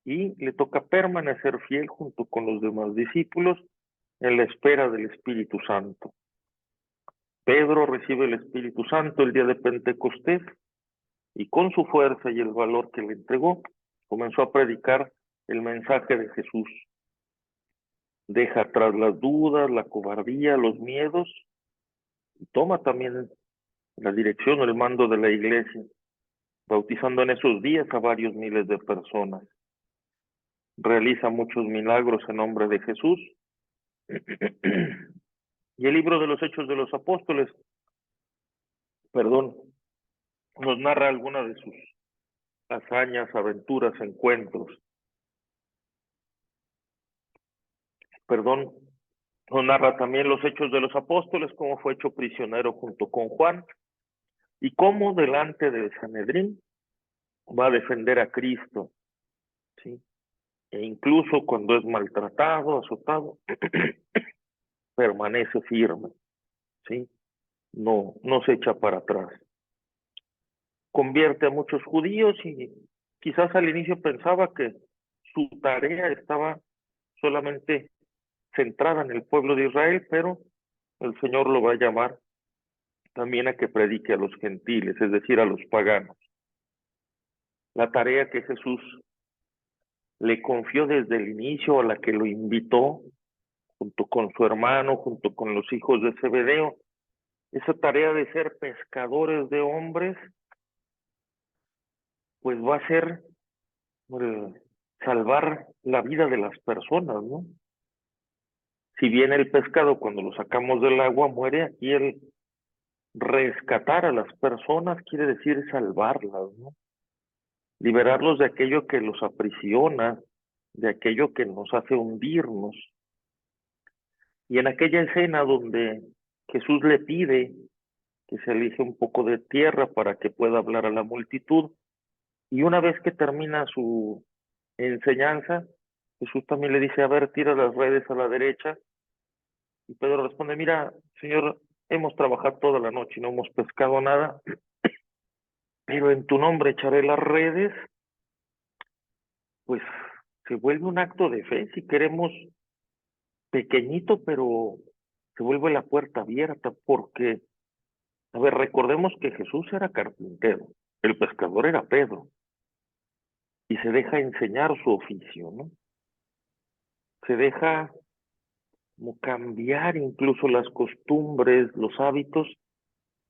y le toca permanecer fiel junto con los demás discípulos en la espera del Espíritu Santo. Pedro recibe el Espíritu Santo el día de Pentecostés y con su fuerza y el valor que le entregó, comenzó a predicar el mensaje de Jesús. Deja atrás las dudas, la cobardía, los miedos y toma también la dirección o el mando de la iglesia, bautizando en esos días a varios miles de personas. Realiza muchos milagros en nombre de Jesús. Y el libro de los Hechos de los Apóstoles, nos narra algunas de sus hazañas, aventuras, encuentros. Nos narra también los Hechos de los Apóstoles, cómo fue hecho prisionero junto con Juan y cómo delante del Sanedrín va a defender a Cristo, ¿sí? E incluso cuando es maltratado, azotado, permanece firme, ¿sí? No se echa para atrás. Convierte a muchos judíos y quizás al inicio pensaba que su tarea estaba solamente centrada en el pueblo de Israel, pero el Señor lo va a llamar también a que predique a los gentiles, es decir, a los paganos. La tarea que Jesús le confió desde el inicio, a la que lo invitó, junto con su hermano, junto con los hijos de Zebedeo, esa tarea de ser pescadores de hombres, pues va a ser salvar la vida de las personas, ¿no? Si bien el pescado cuando lo sacamos del agua muere, aquí el rescatar a las personas quiere decir salvarlas, ¿no? Liberarlos de aquello que los aprisiona, de aquello que nos hace hundirnos. Y en aquella escena donde Jesús le pide que se elige un poco de tierra para que pueda hablar a la multitud, y una vez que termina su enseñanza, Jesús también le dice, a ver, tira las redes a la derecha, y Pedro responde, mira, Señor, hemos trabajado toda la noche y no hemos pescado nada, pero en tu nombre echaré las redes. Pues se vuelve un acto de fe, si queremos, pequeñito, pero se vuelve la puerta abierta, porque, a ver, recordemos que Jesús era carpintero, el pescador era Pedro, y se deja enseñar su oficio, ¿no? Se deja como cambiar incluso las costumbres, los hábitos,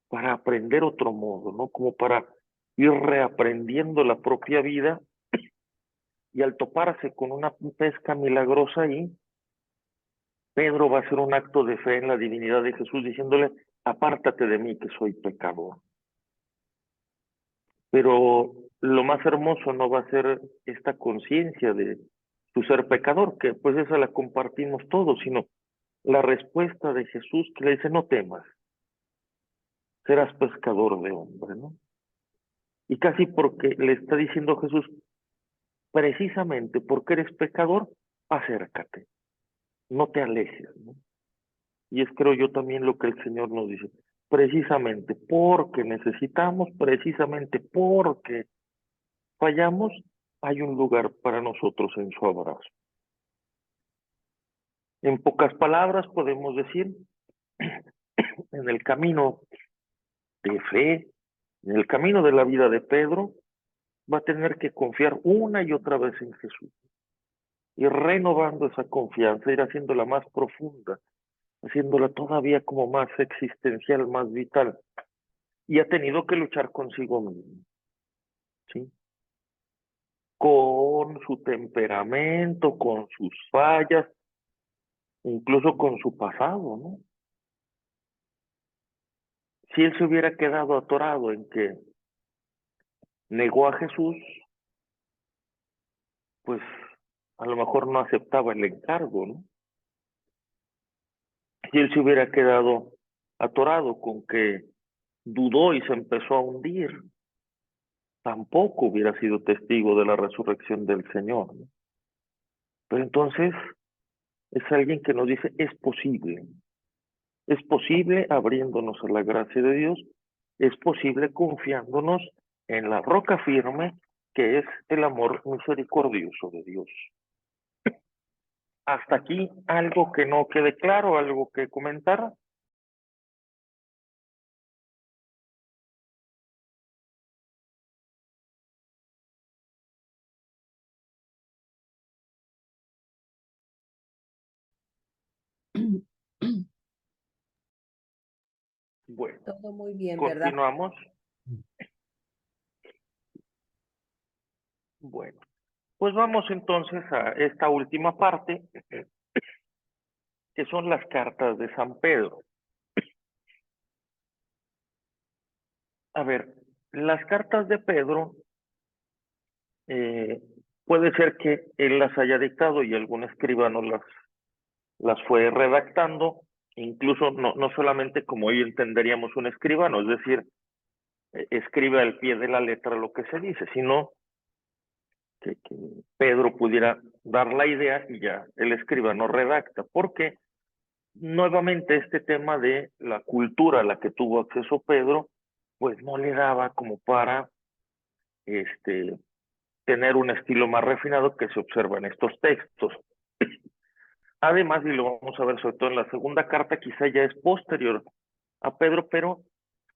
para aprender otro modo, ¿no? Como para ir reaprendiendo la propia vida, y al toparse con una pesca milagrosa ahí, Pedro va a hacer un acto de fe en la divinidad de Jesús, diciéndole, apártate de mí que soy pecador. Pero lo más hermoso no va a ser esta conciencia de su ser pecador, que pues esa la compartimos todos, sino la respuesta de Jesús que le dice, no temas, serás pescador de hombres, ¿no? Y casi porque le está diciendo Jesús, precisamente porque eres pecador, acércate, no te alejes, ¿no? Y es creo yo también lo que el Señor nos dice, precisamente porque necesitamos, precisamente porque fallamos, hay un lugar para nosotros en su abrazo. En pocas palabras podemos decir, en el camino de fe, en el camino de la vida de Pedro, va a tener que confiar una y otra vez en Jesús. Ir renovando esa confianza, ir haciéndola más profunda, haciéndola todavía como más existencial, más vital. Y ha tenido que luchar consigo mismo, ¿sí? Con su temperamento, con sus fallas, incluso con su pasado, ¿no? Si él se hubiera quedado atorado en que negó a Jesús, pues a lo mejor no aceptaba el encargo, ¿no? Si él se hubiera quedado atorado con que dudó y se empezó a hundir, tampoco hubiera sido testigo de la resurrección del Señor, ¿no? Pero entonces es alguien que nos dice, es posible abriéndonos a la gracia de Dios, es posible confiándonos en la roca firme que es el amor misericordioso de Dios. Hasta aquí, algo que no quede claro, algo que comentar. Bueno, Todo muy bien, ¿verdad? continuamos. Bueno, pues vamos entonces a esta última parte, que son las cartas de San Pedro. A ver, las cartas de Pedro, puede ser que él las haya dictado y algún escribano las fue redactando, incluso no solamente como hoy entenderíamos un escribano, es decir, escribe al pie de la letra lo que se dice, sino que Pedro pudiera dar la idea y ya el escribano redacta, porque nuevamente este tema de la cultura a la que tuvo acceso Pedro, pues no le daba como para tener un estilo más refinado que se observa en estos textos. Además, y lo vamos a ver sobre todo en la segunda carta, quizá ya es posterior a Pedro, pero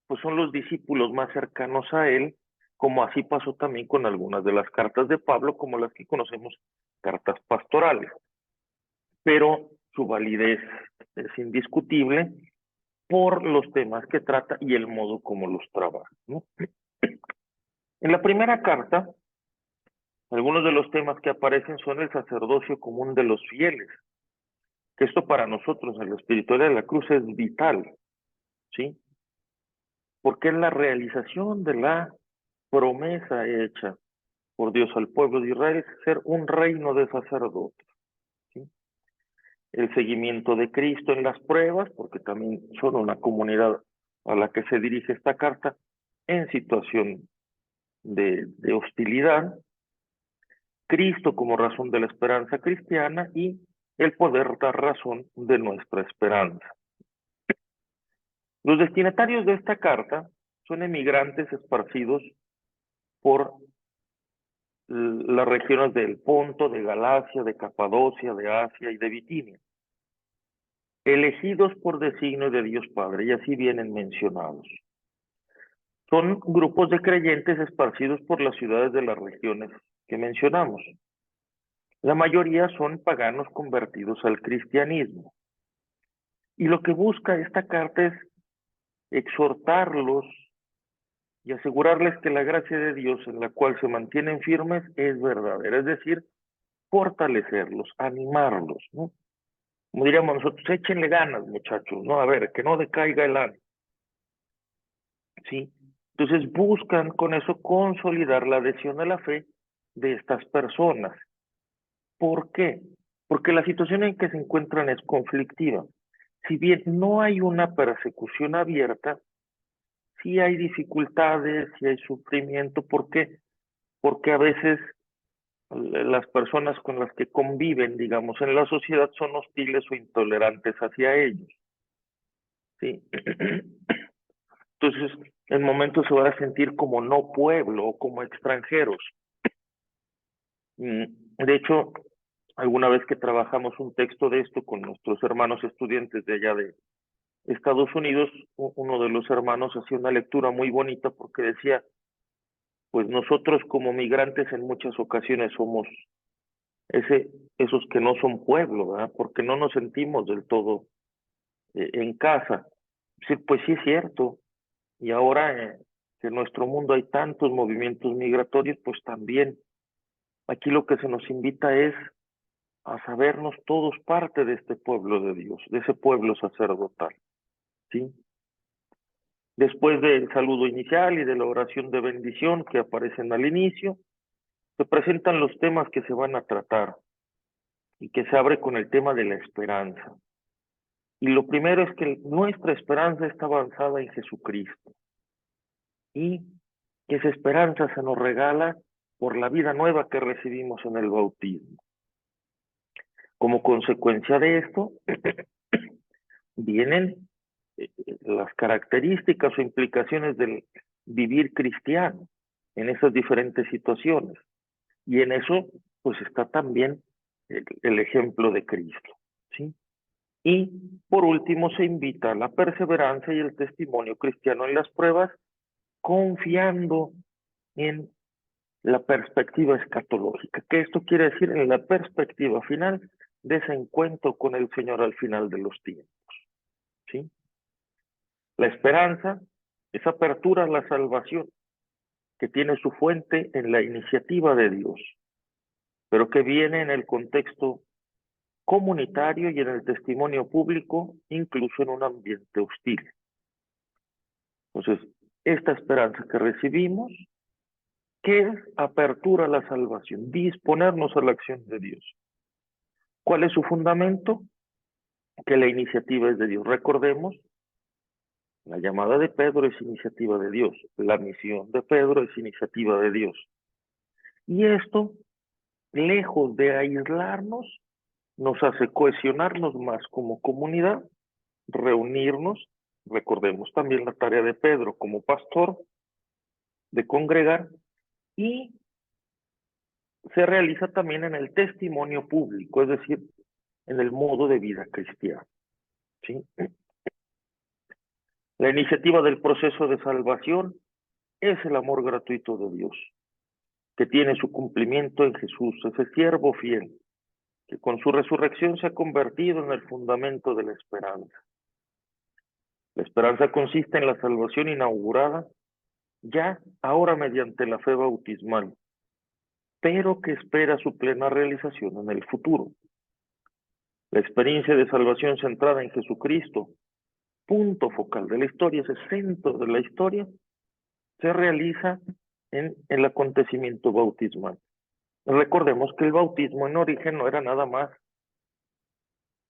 pues son los discípulos más cercanos a él, como así pasó también con algunas de las cartas de Pablo, como las que conocemos, cartas pastorales. Pero su validez es indiscutible por los temas que trata y el modo como los trabaja, ¿no? En la primera carta, algunos de los temas que aparecen son el sacerdocio común de los fieles, que esto para nosotros en la espiritualidad de la cruz es vital, ¿sí? Porque es la realización de la promesa hecha por Dios al pueblo de Israel, ser un reino de sacerdotes, ¿sí? El seguimiento de Cristo en las pruebas, porque también son una comunidad a la que se dirige esta carta en situación de hostilidad, Cristo como razón de la esperanza cristiana y el poder dar razón de nuestra esperanza. Los destinatarios de esta carta son emigrantes esparcidos por las regiones del Ponto, de Galacia, de Capadocia, de Asia y de Bitinia, elegidos por designio de Dios Padre, y así vienen mencionados. Son grupos de creyentes esparcidos por las ciudades de las regiones que mencionamos. La mayoría son paganos convertidos al cristianismo. Y lo que busca esta carta es exhortarlos y asegurarles que la gracia de Dios en la cual se mantienen firmes es verdadera, es decir, fortalecerlos, animarlos, ¿no? Como diríamos nosotros, échenle ganas, muchachos, ¿no? A ver, que no decaiga el ánimo, ¿sí? Entonces buscan con eso consolidar la adhesión a la fe de estas personas. ¿Por qué? Porque la situación en que se encuentran es conflictiva. Si bien no hay una persecución abierta, sí hay dificultades, sí hay sufrimiento. ¿Por qué? Porque a veces las personas con las que conviven, digamos, en la sociedad son hostiles o intolerantes hacia ellos, ¿sí? Entonces, en momentos se van a sentir como no pueblo o como extranjeros. De hecho, alguna vez que trabajamos un texto de esto con nuestros hermanos estudiantes de allá de Estados Unidos, uno de los hermanos hacía una lectura muy bonita porque decía, pues nosotros como migrantes en muchas ocasiones somos esos que no son pueblo, ¿verdad? Porque no nos sentimos del todo en casa. Sí, pues sí es cierto. Y ahora que en nuestro mundo hay tantos movimientos migratorios, pues también aquí lo que se nos invita es a sabernos todos parte de este pueblo de Dios, de ese pueblo sacerdotal, ¿sí? Después del saludo inicial y de la oración de bendición que aparecen al inicio, se presentan los temas que se van a tratar y que se abre con el tema de la esperanza. Y lo primero es que nuestra esperanza está avanzada en Jesucristo y que esa esperanza se nos regala por la vida nueva que recibimos en el bautismo. Como consecuencia de esto, vienen las características o implicaciones del vivir cristiano en esas diferentes situaciones. Y en eso, pues está también el ejemplo de Cristo, ¿sí? Y por último, se invita a la perseverancia y el testimonio cristiano en las pruebas, confiando en la perspectiva escatológica. ¿Qué esto quiere decir? En la perspectiva final de ese encuentro con el Señor al final de los tiempos, ¿sí? La esperanza es apertura a la salvación, que tiene su fuente en la iniciativa de Dios, pero que viene en el contexto comunitario y en el testimonio público, incluso en un ambiente hostil. Entonces, esta esperanza que recibimos, ¿qué es? Apertura a la salvación, disponernos a la acción de Dios. ¿Cuál es su fundamento? Que la iniciativa es de Dios. Recordemos, la llamada de Pedro es iniciativa de Dios, la misión de Pedro es iniciativa de Dios. Y esto, lejos de aislarnos, nos hace cohesionarnos más como comunidad, reunirnos, recordemos también la tarea de Pedro como pastor, de congregar, y se realiza también en el testimonio público, es decir, en el modo de vida cristiano, ¿sí? La iniciativa del proceso de salvación es el amor gratuito de Dios, que tiene su cumplimiento en Jesús, ese siervo fiel, que con su resurrección se ha convertido en el fundamento de la esperanza. La esperanza consiste en la salvación inaugurada ya ahora mediante la fe bautismal, pero que espera su plena realización en el futuro. La experiencia de salvación centrada en Jesucristo, punto focal de la historia, ese centro de la historia, se realiza en el acontecimiento bautismal. Recordemos que el bautismo en origen no era nada más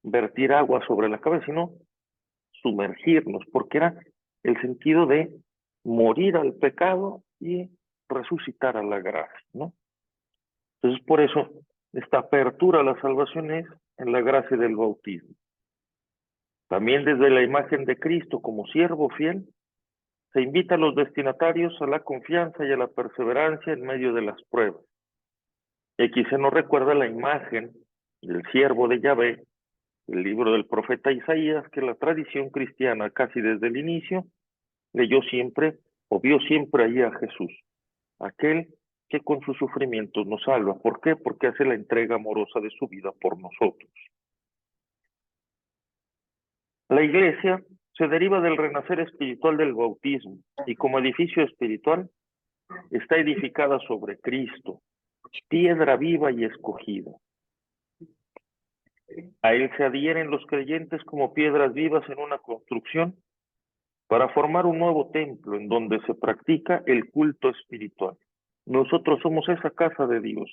vertir agua sobre la cabeza, sino sumergirnos, porque era el sentido de morir al pecado y resucitar a la gracia, ¿no? Entonces, por eso, esta apertura a la salvación es en la gracia del bautismo. También desde la imagen de Cristo como siervo fiel, se invita a los destinatarios a la confianza y a la perseverancia en medio de las pruebas. Y aquí se nos recuerda la imagen del siervo de Yahvé, el libro del profeta Isaías, que la tradición cristiana casi desde el inicio leyó siempre o vio siempre allí a Jesús, aquel que con sus sufrimientos nos salva. ¿Por qué? Porque hace la entrega amorosa de su vida por nosotros. La iglesia se deriva del renacer espiritual del bautismo y como edificio espiritual está edificada sobre Cristo, piedra viva y escogida. A él se adhieren los creyentes como piedras vivas en una construcción para formar un nuevo templo en donde se practica el culto espiritual. Nosotros somos esa casa de Dios,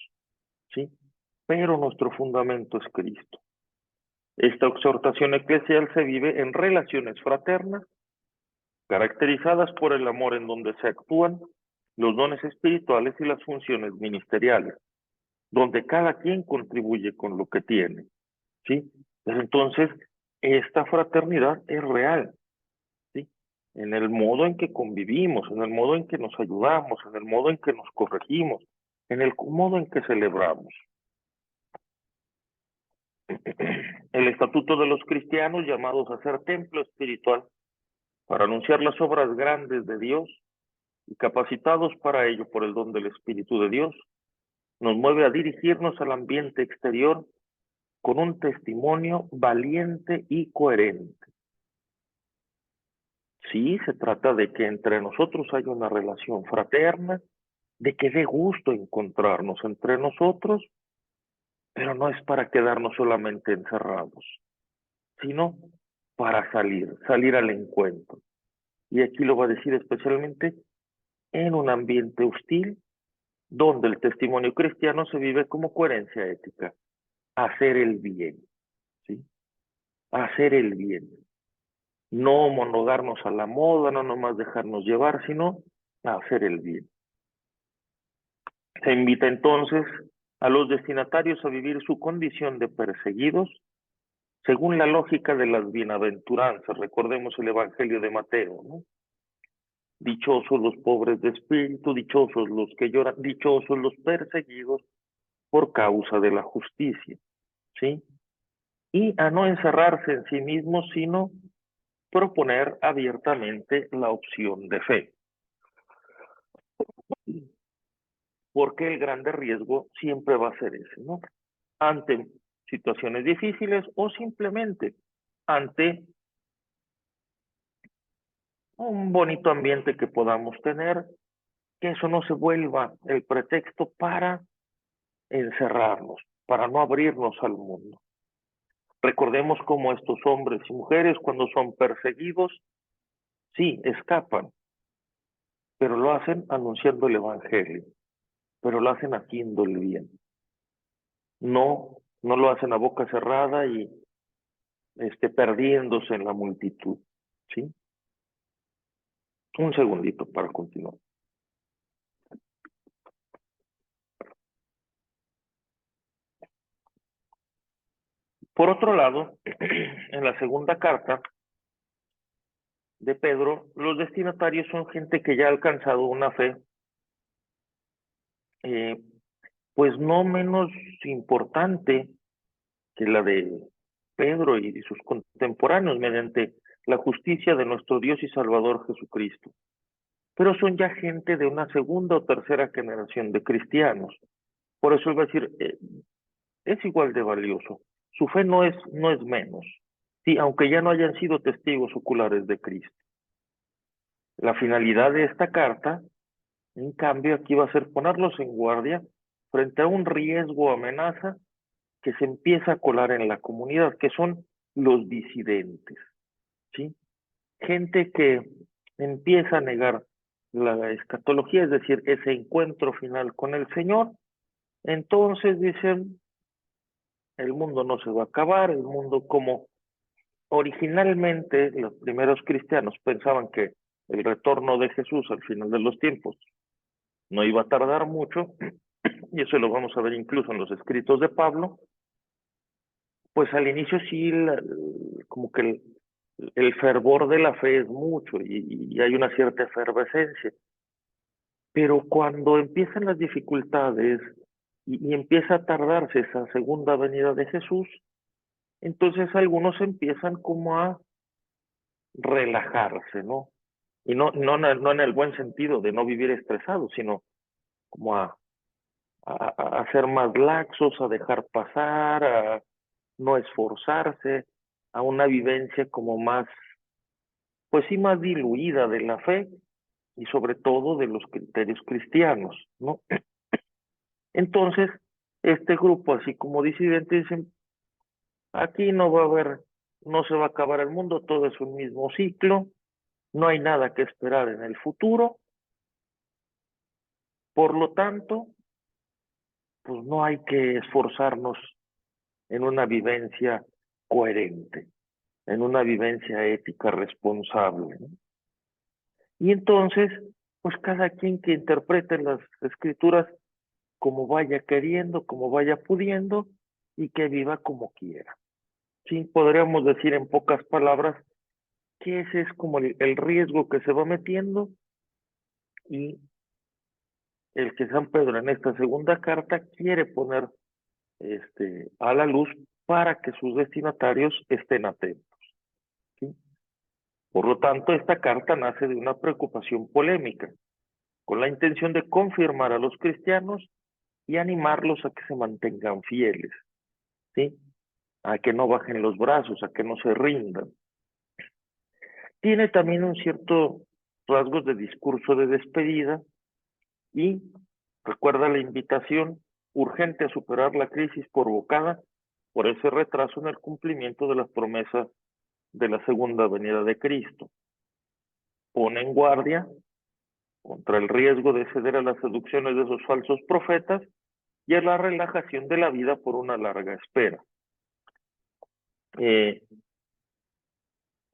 ¿sí? pero nuestro fundamento es Cristo. Esta exhortación eclesial se vive en relaciones fraternas, caracterizadas por el amor en donde se actúan los dones espirituales y las funciones ministeriales, donde cada quien contribuye con lo que tiene, ¿sí? Pero entonces, esta fraternidad es real, ¿sí? En el modo en que convivimos, en el modo en que nos ayudamos, en el modo en que nos corregimos, en el modo en que celebramos. El estatuto de los cristianos, llamados a ser templo espiritual, para anunciar las obras grandes de Dios y capacitados para ello por el don del Espíritu de Dios, nos mueve a dirigirnos al ambiente exterior con un testimonio valiente y coherente. Sí, se trata de que entre nosotros haya una relación fraterna, de que dé gusto encontrarnos entre nosotros, pero no es para quedarnos solamente encerrados, sino para salir al encuentro. Y aquí lo va a decir especialmente en un ambiente hostil, donde el testimonio cristiano se vive como coherencia ética, hacer el bien, ¿sí? Hacer el bien. No monodarnos a la moda, no nomás dejarnos llevar, sino a hacer el bien. Se invita entonces a los destinatarios a vivir su condición de perseguidos según la lógica de las bienaventuranzas. Recordemos el Evangelio de Mateo, ¿no? Dichosos los pobres de espíritu, dichosos los que lloran, dichosos los perseguidos por causa de la justicia, ¿sí? Y a no encerrarse en sí mismos, sino proponer abiertamente la opción de fe. Porque el grande riesgo siempre va a ser ese, ¿no? Ante situaciones difíciles o simplemente ante un bonito ambiente que podamos tener, que eso no se vuelva el pretexto para encerrarnos, para no abrirnos al mundo. Recordemos cómo estos hombres y mujeres, cuando son perseguidos, sí, escapan, pero lo hacen anunciando el Evangelio, pero lo hacen haciendo el bien. No lo hacen a boca cerrada y perdiéndose en la multitud, ¿sí? Un segundito para continuar. Por otro lado, en la segunda carta de Pedro, los destinatarios son gente que ya ha alcanzado una fe, pues no menos importante que la de Pedro y sus contemporáneos mediante la justicia de nuestro Dios y Salvador Jesucristo. Pero son ya gente de una segunda o tercera generación de cristianos. Por eso él va a decir, es igual de valioso. Su fe no es menos, sí, aunque ya no hayan sido testigos oculares de Cristo. La finalidad de esta carta, en cambio, aquí va a ser ponerlos en guardia frente a un riesgo o amenaza que se empieza a colar en la comunidad, que son los disidentes, ¿sí? Gente que empieza a negar la escatología, es decir, ese encuentro final con el Señor. Entonces dicen, el mundo no se va a acabar, el mundo como originalmente los primeros cristianos pensaban que el retorno de Jesús al final de los tiempos no iba a tardar mucho, y eso lo vamos a ver incluso en los escritos de Pablo, pues al inicio sí, como que el fervor de la fe es mucho y hay una cierta efervescencia, pero cuando empiezan las dificultades y empieza a tardarse esa segunda venida de Jesús, entonces algunos empiezan como a relajarse, ¿no? Y no en el buen sentido de no vivir estresados, sino como a ser más laxos, a dejar pasar, a no esforzarse, a una vivencia como más, pues sí, más diluida de la fe y sobre todo de los criterios cristianos, ¿no? Entonces, este grupo, así como disidentes, dicen, aquí no va a haber, no se va a acabar el mundo, todo es un mismo ciclo, no hay nada que esperar en el futuro, por lo tanto, pues no hay que esforzarnos en una vivencia coherente, en una vivencia ética responsable, ¿no? Y entonces, pues cada quien que interprete las escrituras como vaya queriendo, como vaya pudiendo, y que viva como quiera. Sí, podríamos decir en pocas palabras que ese es como el riesgo que se va metiendo, y el que San Pedro en esta segunda carta quiere poner a la luz para que sus destinatarios estén atentos, ¿sí? Por lo tanto, esta carta nace de una preocupación polémica, con la intención de confirmar a los cristianos y animarlos a que se mantengan fieles, ¿sí? A que no bajen los brazos, a que no se rindan. Tiene también un cierto rasgos de discurso de despedida y recuerda la invitación urgente a superar la crisis provocada por ese retraso en el cumplimiento de las promesas de la segunda venida de Cristo. Pone en guardia contra el riesgo de ceder a las seducciones de esos falsos profetas y a la relajación de la vida por una larga espera.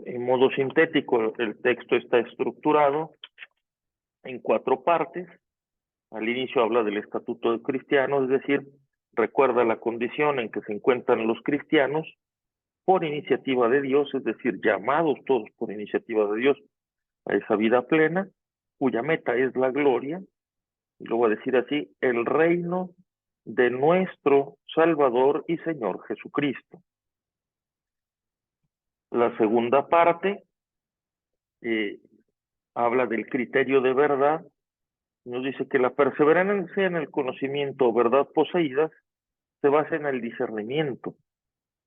En modo sintético, el texto está estructurado en 4 partes. Al inicio habla del estatuto del cristiano, es decir, recuerda la condición en que se encuentran los cristianos por iniciativa de Dios, es decir, llamados todos por iniciativa de Dios a esa vida plena, cuya meta es la gloria, y lo voy a decir así, el reino de nuestro Salvador y Señor Jesucristo. La segunda parte habla del criterio de verdad. Nos dice que la perseverancia en el conocimiento o verdad poseídas se basa en el discernimiento,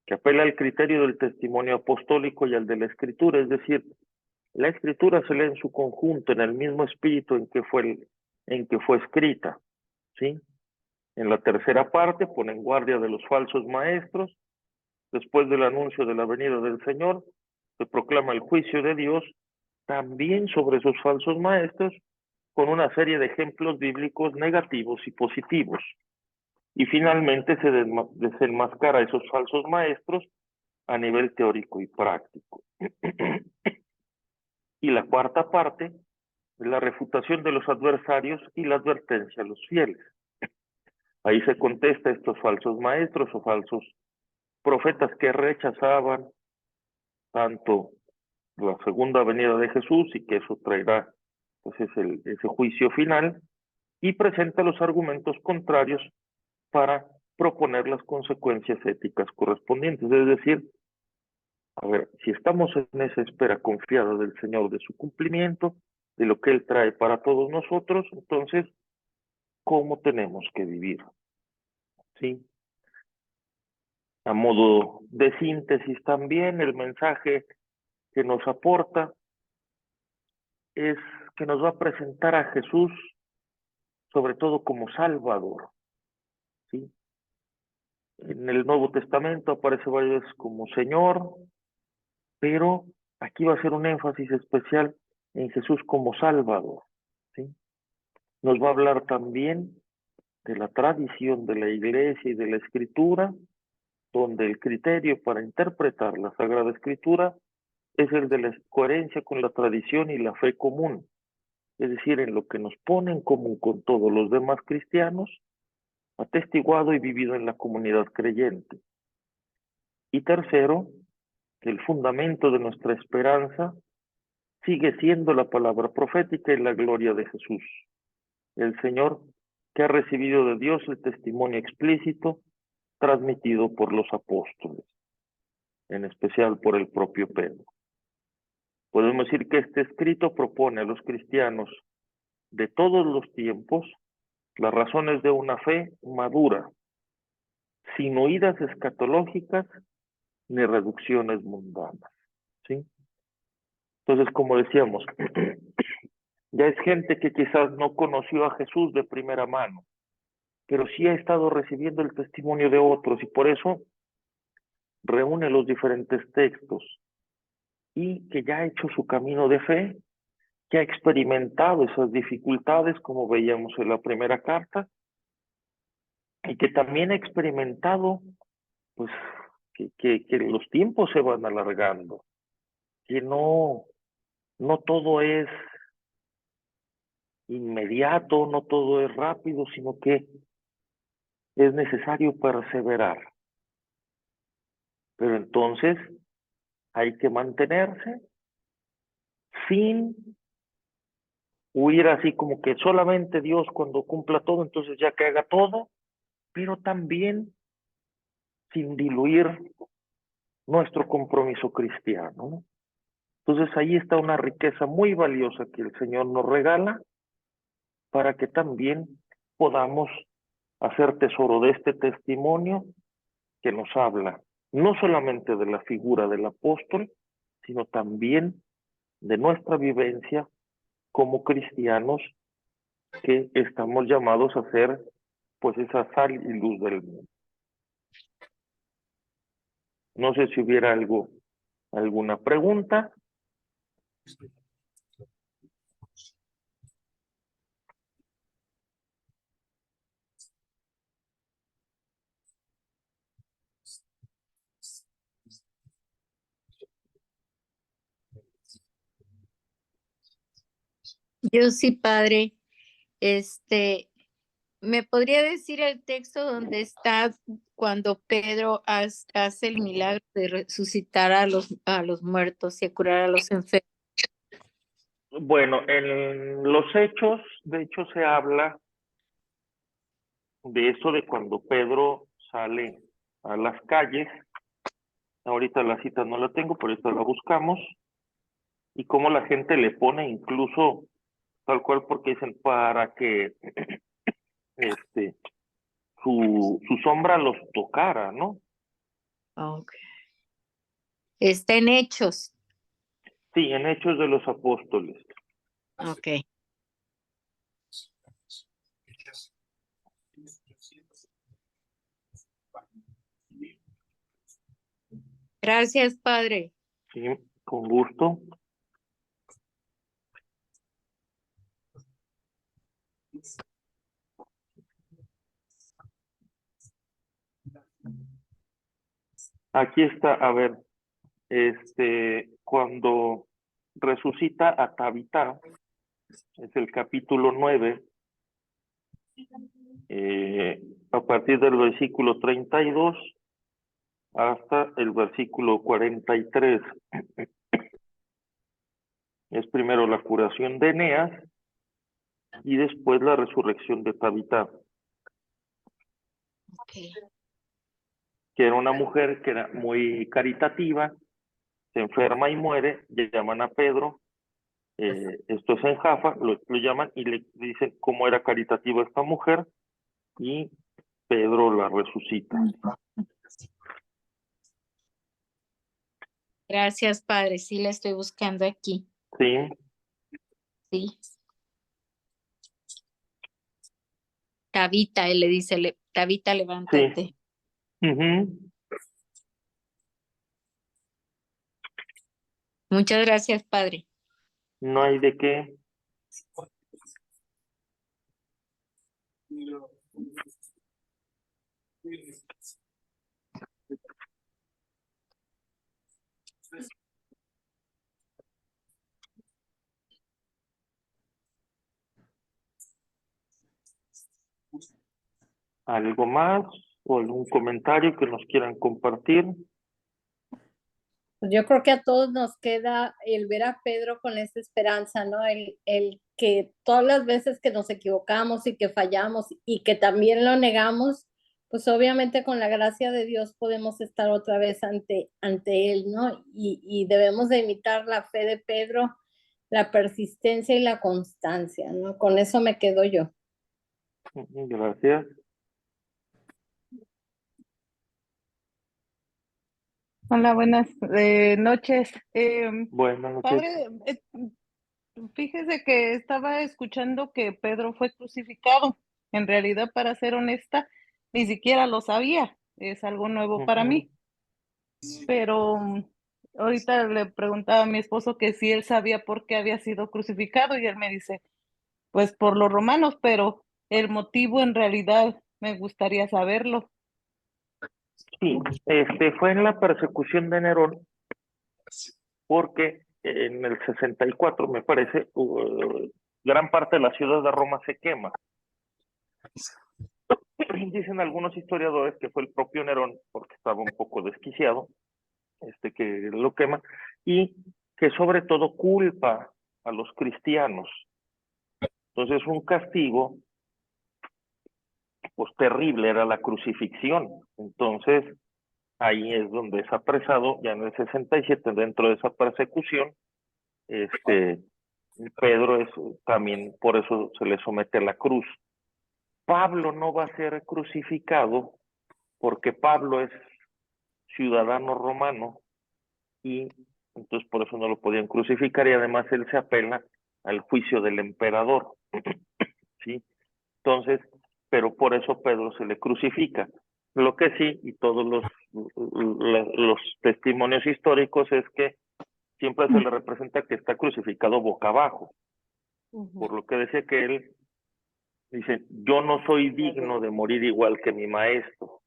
que apela al criterio del testimonio apostólico y al de la escritura, es decir, la escritura se lee en su conjunto, en el mismo espíritu en que fue escrita, ¿sí? En la tercera parte pone en guardia de los falsos maestros. Después del anuncio de la venida del Señor, se proclama el juicio de Dios también sobre esos falsos maestros, con una serie de ejemplos bíblicos negativos y positivos. Y finalmente se desenmascara a esos falsos maestros a nivel teórico y práctico. Y la cuarta parte es la refutación de los adversarios y la advertencia a los fieles. Ahí se contesta a estos falsos maestros o falsos profetas que rechazaban tanto la segunda venida de Jesús y que eso traerá pues ese juicio final, y presenta los argumentos contrarios para proponer las consecuencias éticas correspondientes. Es decir, a ver, si estamos en esa espera confiada del Señor de su cumplimiento, de lo que Él trae para todos nosotros, entonces, ¿cómo tenemos que vivir? ¿Sí? A modo de síntesis también, el mensaje que nos aporta es que nos va a presentar a Jesús sobre todo como Salvador, ¿sí? En el Nuevo Testamento aparece varias veces como Señor, pero aquí va a ser un énfasis especial en Jesús como Salvador, ¿sí? Nos va a hablar también de la tradición de la Iglesia y de la Escritura, donde el criterio para interpretar la Sagrada Escritura es el de la coherencia con la tradición y la fe común, es decir, en lo que nos pone en común con todos los demás cristianos, atestiguado y vivido en la comunidad creyente. Y tercero, que el fundamento de nuestra esperanza sigue siendo la palabra profética y la gloria de Jesús, el Señor que ha recibido de Dios el testimonio explícito transmitido por los apóstoles, en especial por el propio Pedro. Podemos decir que este escrito propone a los cristianos de todos los tiempos las razones de una fe madura, sin huidas escatológicas ni reducciones mundanas, ¿sí? Entonces, como decíamos, ya es gente que quizás no conoció a Jesús de primera mano, pero sí ha estado recibiendo el testimonio de otros y por eso reúne los diferentes textos y que ya ha hecho su camino de fe, que ha experimentado esas dificultades como veíamos en la primera carta, y que también he experimentado, pues, que los tiempos se van alargando, que no todo es inmediato, no todo es rápido, sino que es necesario perseverar. Pero entonces hay que mantenerse sin huir así como que solamente Dios cuando cumpla todo, entonces ya que haga todo, pero también sin diluir nuestro compromiso cristiano, ¿no? Entonces ahí está una riqueza muy valiosa que el Señor nos regala para que también podamos hacer tesoro de este testimonio que nos habla no solamente de la figura del apóstol, sino también de nuestra vivencia como cristianos que estamos llamados a ser pues esa sal y luz del mundo. No sé si hubiera alguna pregunta. Yo sí, padre. ¿Me podría decir el texto donde está cuando Pedro hace el milagro de resucitar a los muertos y a curar a los enfermos? Bueno, en los hechos, de hecho, se habla de eso de cuando Pedro sale a las calles. Ahorita la cita no la tengo, pero esta la buscamos. Y cómo la gente le pone incluso tal cual porque dicen para que este su sombra los tocara, ¿no? Okay. Está en Hechos. Sí, en Hechos de los Apóstoles. Ok. Gracias, padre. Sí, con gusto. Aquí está, a ver, cuando resucita a Tabitá, es el capítulo 9, a partir del versículo 32 hasta el versículo 43. Es primero la curación de Eneas y después la resurrección de Tabitá, Okay. que era una mujer que era muy caritativa, se enferma y muere, le llaman a Pedro, esto es en Jaffa, lo llaman y le dicen cómo era caritativa esta mujer, y Pedro la resucita. Gracias, padre. Sí, la estoy buscando aquí. Sí, Sí. Tabita, él le dice, Tabita, sí. levántate. Ujú. Muchas gracias, padre. No hay de qué. ¿Algo más o algún comentario que nos quieran compartir? Yo creo que a todos nos queda el ver a Pedro con esa esperanza, ¿no? El que todas las veces que nos equivocamos y que fallamos y que también lo negamos, pues obviamente con la gracia de Dios podemos estar otra vez ante Él, ¿no? Y debemos de imitar la fe de Pedro, la persistencia y la constancia, ¿no? Con eso me quedo yo. Gracias. Hola, buenas noches. Buenas noches. Padre, fíjese que estaba escuchando que Pedro fue crucificado. En realidad, para ser honesta, ni siquiera lo sabía. Es algo nuevo para mí. Pero ahorita le preguntaba a mi esposo que si él sabía por qué había sido crucificado y él me dice, pues por los romanos, pero el motivo en realidad Me gustaría saberlo. Sí, fue en la persecución de Nerón, porque en el 64, me parece, gran parte de la ciudad de Roma se quema. Dicen algunos historiadores que fue el propio Nerón, porque estaba un poco desquiciado, que lo quema, y que sobre todo culpa a los cristianos. Entonces un castigo, pues terrible, era la crucifixión. Entonces ahí es donde es apresado, ya en el 67, dentro de esa persecución, Pedro es también, por eso se le somete a la cruz. Pablo no va a ser crucificado porque Pablo es ciudadano romano y entonces por eso no lo podían crucificar, y además él se apela al juicio del emperador, ¿sí? Entonces, pero por eso Pedro se le crucifica. Lo que sí, y todos los testimonios históricos, es que siempre se le representa que está crucificado boca abajo, por lo que decía que él dice, yo no soy digno de morir igual que mi maestro.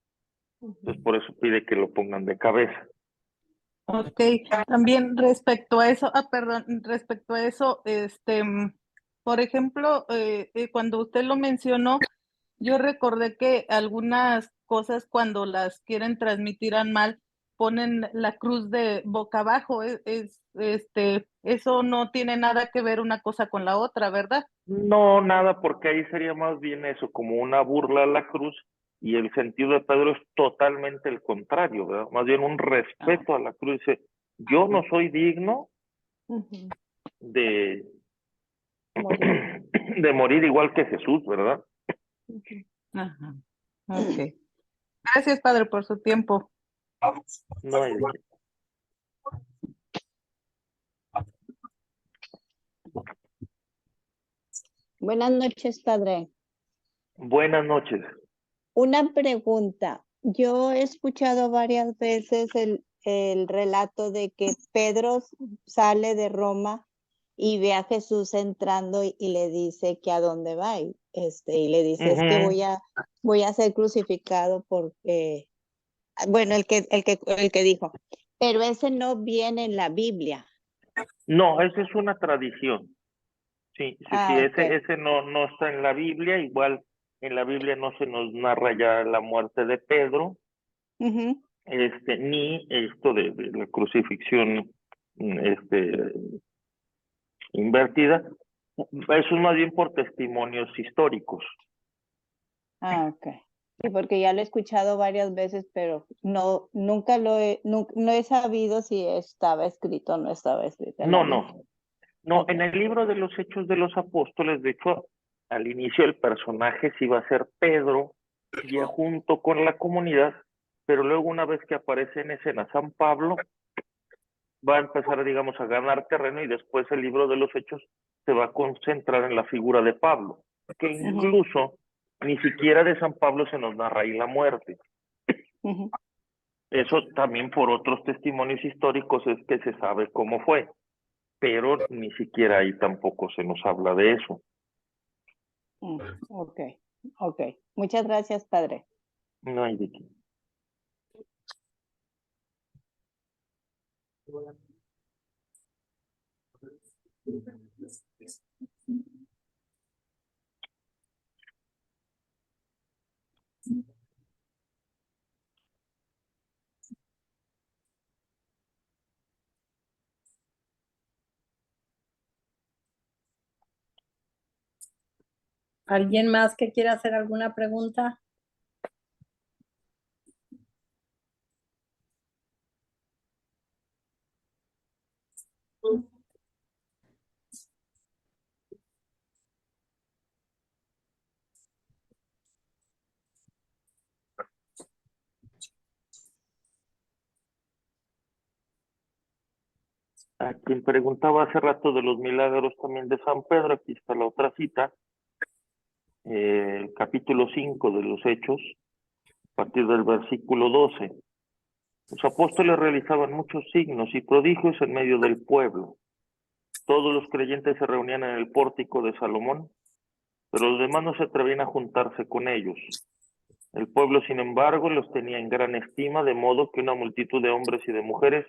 Entonces por eso pide que lo pongan de cabeza. Ok, también respecto a eso, respecto a eso, por ejemplo, cuando usted lo mencionó, yo recordé que algunas cosas cuando las quieren transmitir a mal, ponen la cruz de boca abajo, eso no tiene nada que ver una cosa con la otra, ¿verdad? No, nada, porque ahí sería más bien eso, como una burla a la cruz, y el sentido de Pedro es totalmente el contrario, ¿verdad? Más bien un respeto a la cruz. Dice, yo no soy digno de, de morir igual que Jesús, ¿verdad? Ajá. Ok. Gracias, padre, por su tiempo. No hay de qué. Buenas noches, padre. Buenas noches. Una pregunta. Yo he escuchado varias veces el relato de que Pedro sale de Roma y ve a Jesús entrando y le dice que a dónde va. Y le dice, es que voy a ser crucificado porque, bueno, el que dijo. Pero ese no viene en la Biblia. No, esa es una tradición. Sí, Ok. ese no está en la Biblia. Igual en la Biblia no se nos narra ya la muerte de Pedro, Ujú. ni esto de la crucifixión, invertida. Eso es más bien por testimonios históricos. Ok. Sí, porque ya lo he escuchado varias veces, pero nunca no he sabido si estaba escrito o no estaba escrito en la Biblia. No, Ok. en el libro de los Hechos de los Apóstoles, de hecho, al inicio el personaje sí iba a ser Pedro, ya junto con la comunidad, pero luego una vez que aparece en escena San Pablo, va a empezar, digamos, a ganar terreno, y después el libro de los Hechos se va a concentrar en la figura de Pablo, que incluso ni siquiera de San Pablo se nos narra ahí la muerte. Ujú. Eso también por otros testimonios históricos es que se sabe cómo fue, pero ni siquiera ahí tampoco se nos habla de eso. Ok. Muchas gracias, padre. No hay de qué. ¿Alguien más que quiera hacer alguna pregunta? A quien preguntaba hace rato de los milagros también de San Pedro, aquí está la otra cita, capítulo 5 de los Hechos, a partir del versículo 12. Los apóstoles realizaban muchos signos y prodigios en medio del pueblo. Todos los creyentes se reunían en el pórtico de Salomón, pero los demás no se atrevían a juntarse con ellos. El pueblo, sin embargo, los tenía en gran estima, de modo que una multitud de hombres y de mujeres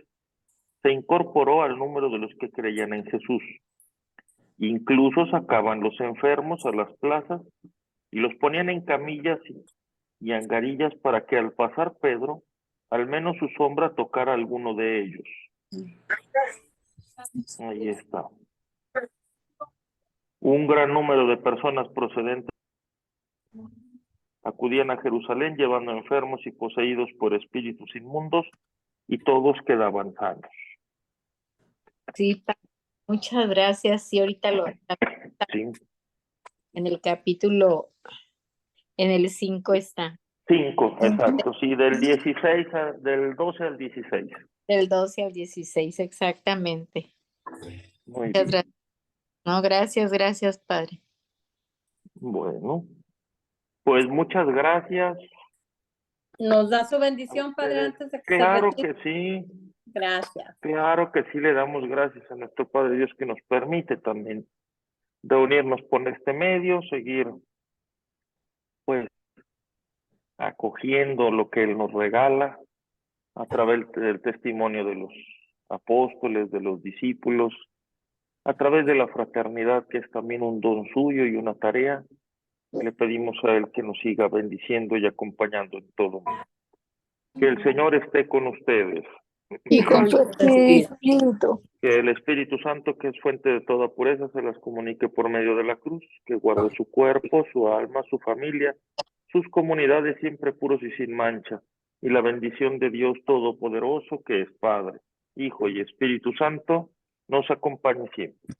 se incorporó al número de los que creían en Jesús. Incluso sacaban los enfermos a las plazas y los ponían en camillas y angarillas para que al pasar Pedro, al menos su sombra tocara a alguno de ellos. Ahí está. Un gran número de personas procedentes acudían a Jerusalén llevando enfermos y poseídos por espíritus inmundos, y todos quedaban sanos. Sí, muchas gracias. Sí, ahorita Sí. en el capítulo, en el 5 está. 5, exacto, sí, del 16 del 12 al 16. Del 12 al 16, exactamente. Muy Muchas bien. gracias. No, gracias, Padre. Bueno, pues muchas gracias. ¿Nos da su bendición, Padre, antes de que se Claro retire? que sí, Gracias. claro que sí, le damos gracias a nuestro Padre Dios que nos permite también reunirnos por este medio, seguir pues acogiendo lo que Él nos regala a través del testimonio de los apóstoles, de los discípulos, a través de la fraternidad, que es también un don suyo y una tarea. Le pedimos a Él que nos siga bendiciendo y acompañando en todo. Que el Señor esté con ustedes. Y con su espíritu. Que el Espíritu Santo, que es fuente de toda pureza, se las comunique por medio de la cruz, que guarde su cuerpo, su alma, su familia, sus comunidades siempre puros y sin mancha, y la bendición de Dios Todopoderoso, que es Padre, Hijo y Espíritu Santo, nos acompañe siempre.